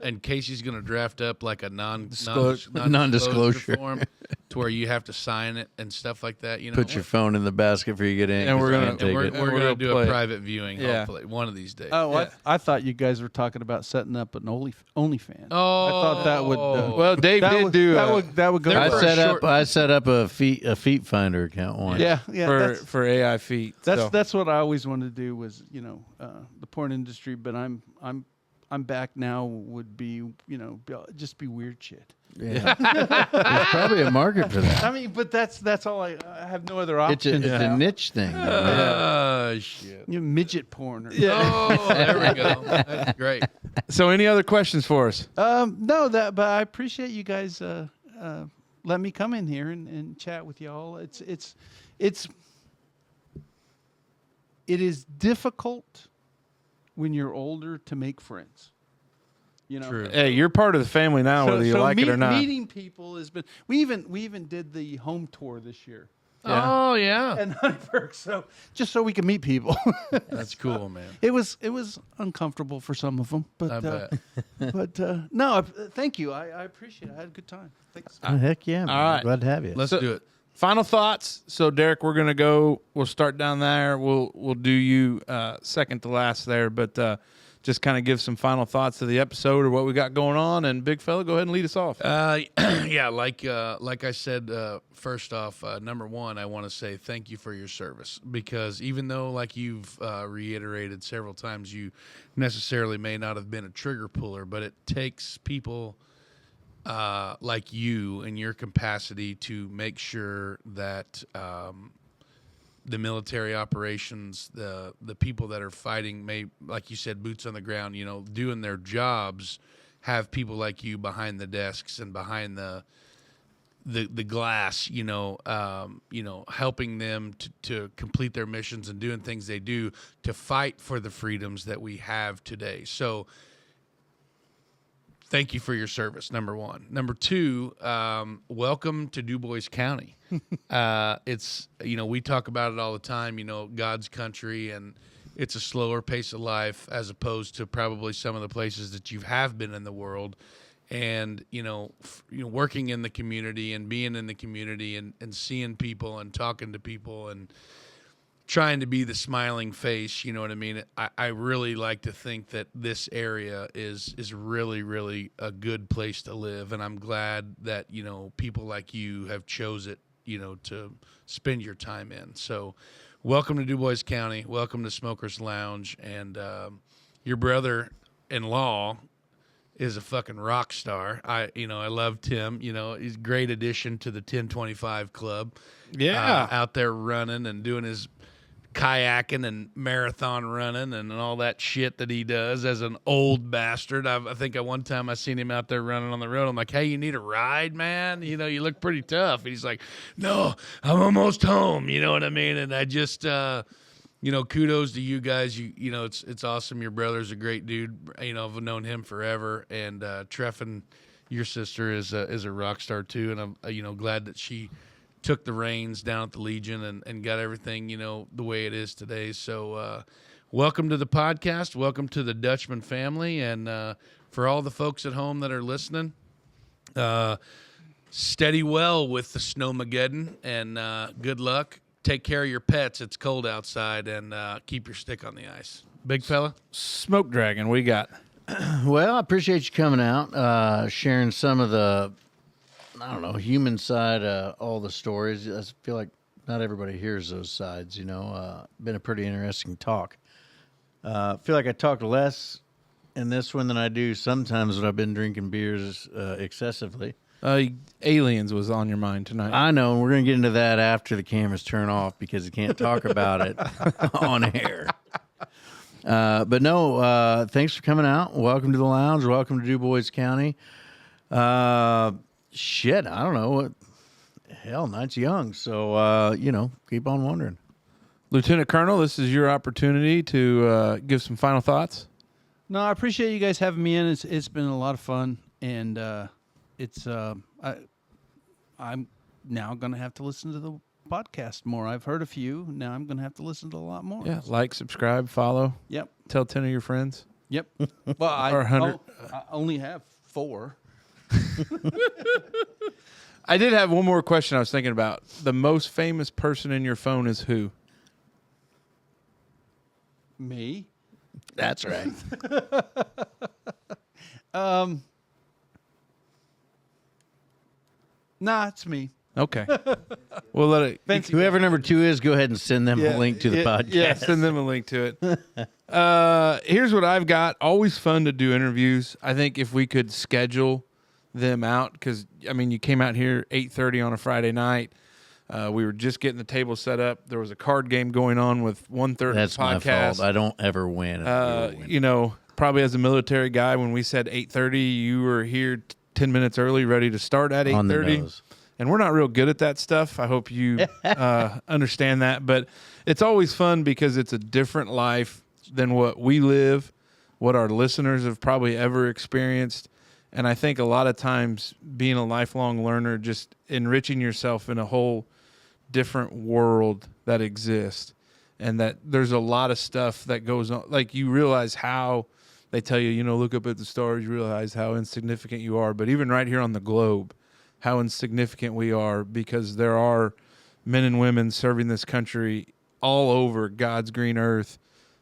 and Casey's gonna draft up like a non-disclosure form to where you have to sign it and stuff like that. put your phone in the basket before you get in. And we're gonna- take we're it. gonna do play a it. private viewing. Yeah. Hopefully, one of these days. Oh, Yeah. I thought you guys were talking about setting up an OnlyFans. Oh, I thought that would. Well, Dave that did would, do that would go. There I were for- set up a feet finder account once. Yeah. for AI feet. So. That's what I always wanted to do was the porn industry, but I'm back now. Would be just be weird shit. Yeah. There's probably a market for that. I mean, but that's all I have no other It's option. a niche thing. Shit. Midget porn. Or, Oh, there we go. That's great. So, any other questions for us? No, but I appreciate you guys let me come in here and chat with y'all. It is difficult when you're older to make friends. True. Hey, you're part of the family now, whether you like it or not. Meeting people has been. We even did the home tour this year Yeah. Oh yeah. in Huntingburg, just so we can meet people. That's cool, man. It was uncomfortable for some of them, but I bet. no. Thank you. I appreciate it. I had a good time. Thanks. Oh, heck yeah, man. All right. Glad to have you. Let's So- do it. Final thoughts. So, Derek, we're gonna go. We'll start down there. We'll do you second to last there, but just kind of give some final thoughts to the episode or what we got going on. And big fella, go ahead and lead us off. Yeah, like I said, first off, number one, I want to say thank you for your service, because even though, like you've reiterated several times, you necessarily may not have been a trigger puller, but it takes people like you and your capacity to make sure that the military operations, the people that are fighting, like you said, boots on the ground, doing their jobs, have people like you behind the desks and behind the glass, helping them to complete their missions and doing things they do to fight for the freedoms that we have today. So thank you for your service, number one. Number two, welcome to Du Bois County. It's, we talk about it all the time, God's country, and it's a slower pace of life as opposed to probably some of the places that you have been in the world. And, working in the community and being in the community and seeing people and talking to people and trying to be the smiling face, you know what I mean? I really like to think that this area is really, really a good place to live. And I'm glad that, people like you have chose it, to spend your time in. So welcome to Du Bois County. Welcome to Smokers Lounge. And your brother-in-law is a fucking rock star. I love Tim. He's a great addition to the 1025 Club. Yeah. Out there running and doing his kayaking and marathon running and all that shit that he does as an old bastard. I think at one time I seen him out there running on the road. I'm like, hey, you need a ride, man? You know, you look pretty tough. And he's like, no, I'm almost home. You know what I mean? And I just, you know, kudos to you guys. You know, it's awesome. Your brother's a great dude. You know, I've known him forever. And Treffin, your sister, is a rock star too. And I'm, you know, glad that she took the reins down at the Legion and got everything, you know, the way it is today. So welcome to the podcast. Welcome to the Dutchman family. And for all the folks at home that are listening, steady well with the Snowmageddon, and good luck. Take care of your pets. It's cold outside, and keep your stick on the ice. Big fella? Smoke Dragon, we got. Well, I appreciate you coming out, sharing some of the, I don't know, human side, all the stories. I feel like not everybody hears those sides, you know. Been a pretty interesting talk. I feel like I talked less in this one than I do sometimes when I've been drinking beers excessively. Aliens was on your mind tonight. I know, and we're going to get into that after the cameras turn off because you can't talk about it on air. But no, thanks for coming out. Welcome to the lounge. Welcome to DuBois County. Shit, I don't know. What hell, night's young. So, you know, keep on wondering. Lieutenant Colonel, this is your opportunity to give some final thoughts. No, I appreciate you guys having me in. It's been a lot of fun, and I'm now going to have to listen to the podcast more. I've heard a few. Now I'm going to have to listen to a lot more. Yeah, like, subscribe, follow. Yep. Tell 10 of your friends. Yep. Well, I only have 4. I did have one more question I was thinking about. The most famous person in your phone is who? Me. That's right. Nah, it's me. Okay. We'll let it. Fancy Whoever number 2 is, go ahead and send them a link to the podcast. Yeah, send them a link to it. Here's what I've got. Always fun to do interviews. I think if we could schedule them out, because, I mean, you came out here 8:30 on a Friday night. We were just getting the table set up. There was a card game going on with 1/3 That's of the podcast. my fault. I don't ever win. You know, probably as a military guy, when we said 8:30, you were here 10 minutes early, ready to start at 8:30. On the nose. And we're not real good at that stuff. I hope you understand that. But it's always fun because it's a different life than what we live, what our listeners have probably ever experienced. And I think a lot of times being a lifelong learner, just enriching yourself in a whole different world that exists, and that there's a lot of stuff that goes on. Like, you realize how they tell you, you know, look up at the stars, you realize how insignificant you are. But even right here on the globe, how insignificant we are, because there are men and women serving this country all over God's green earth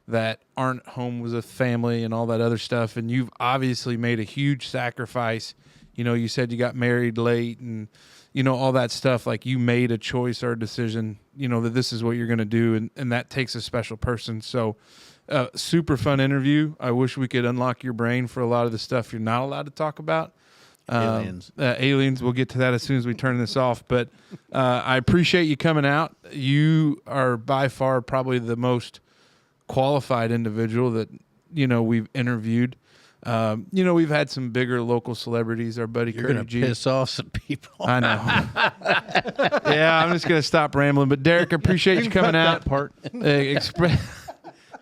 that aren't home with a family and all that other stuff. And you've obviously made a huge sacrifice. You know, you said you got married late and, you know, all that stuff. Like, you made a choice or a decision, you know, that this is what you're going to do. And that takes a special person. So super fun interview. I wish we could unlock your brain for a lot of the stuff you're not allowed to talk about. Aliens. Aliens, we'll get to that as soon as we turn this off. But I appreciate you coming out. You are by far probably the most qualified individual that, you know, we've interviewed. You know, we've had some bigger local celebrities. Our buddy You're going to G. piss off some people. I know. Yeah, I'm just going to stop rambling. But Derek, appreciate you coming out. Part.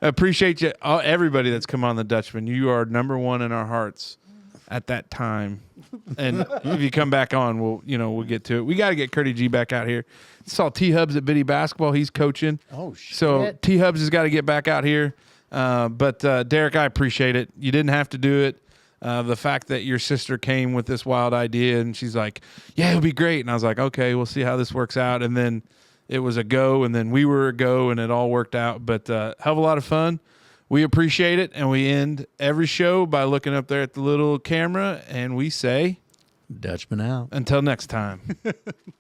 Appreciate you, everybody that's come on the Dutchman. You are number one in our hearts at that time. And if you come back on, we'll get to it. We got to get Curdy G back out here. Saw T Hubs at Biddy Basketball. He's coaching. Oh, shit. So T Hubs has got to get back out here. But Derek, I appreciate it. You didn't have to do it. The fact that your sister came with this wild idea and she's like, yeah, it'll be great. And I was like, okay, we'll see how this works out. And then it was a go, and then we were a go, and it all worked out. But have a lot of fun. We appreciate it, and we end every show by looking up there at the little camera, and we say, Dutchman out. until next time.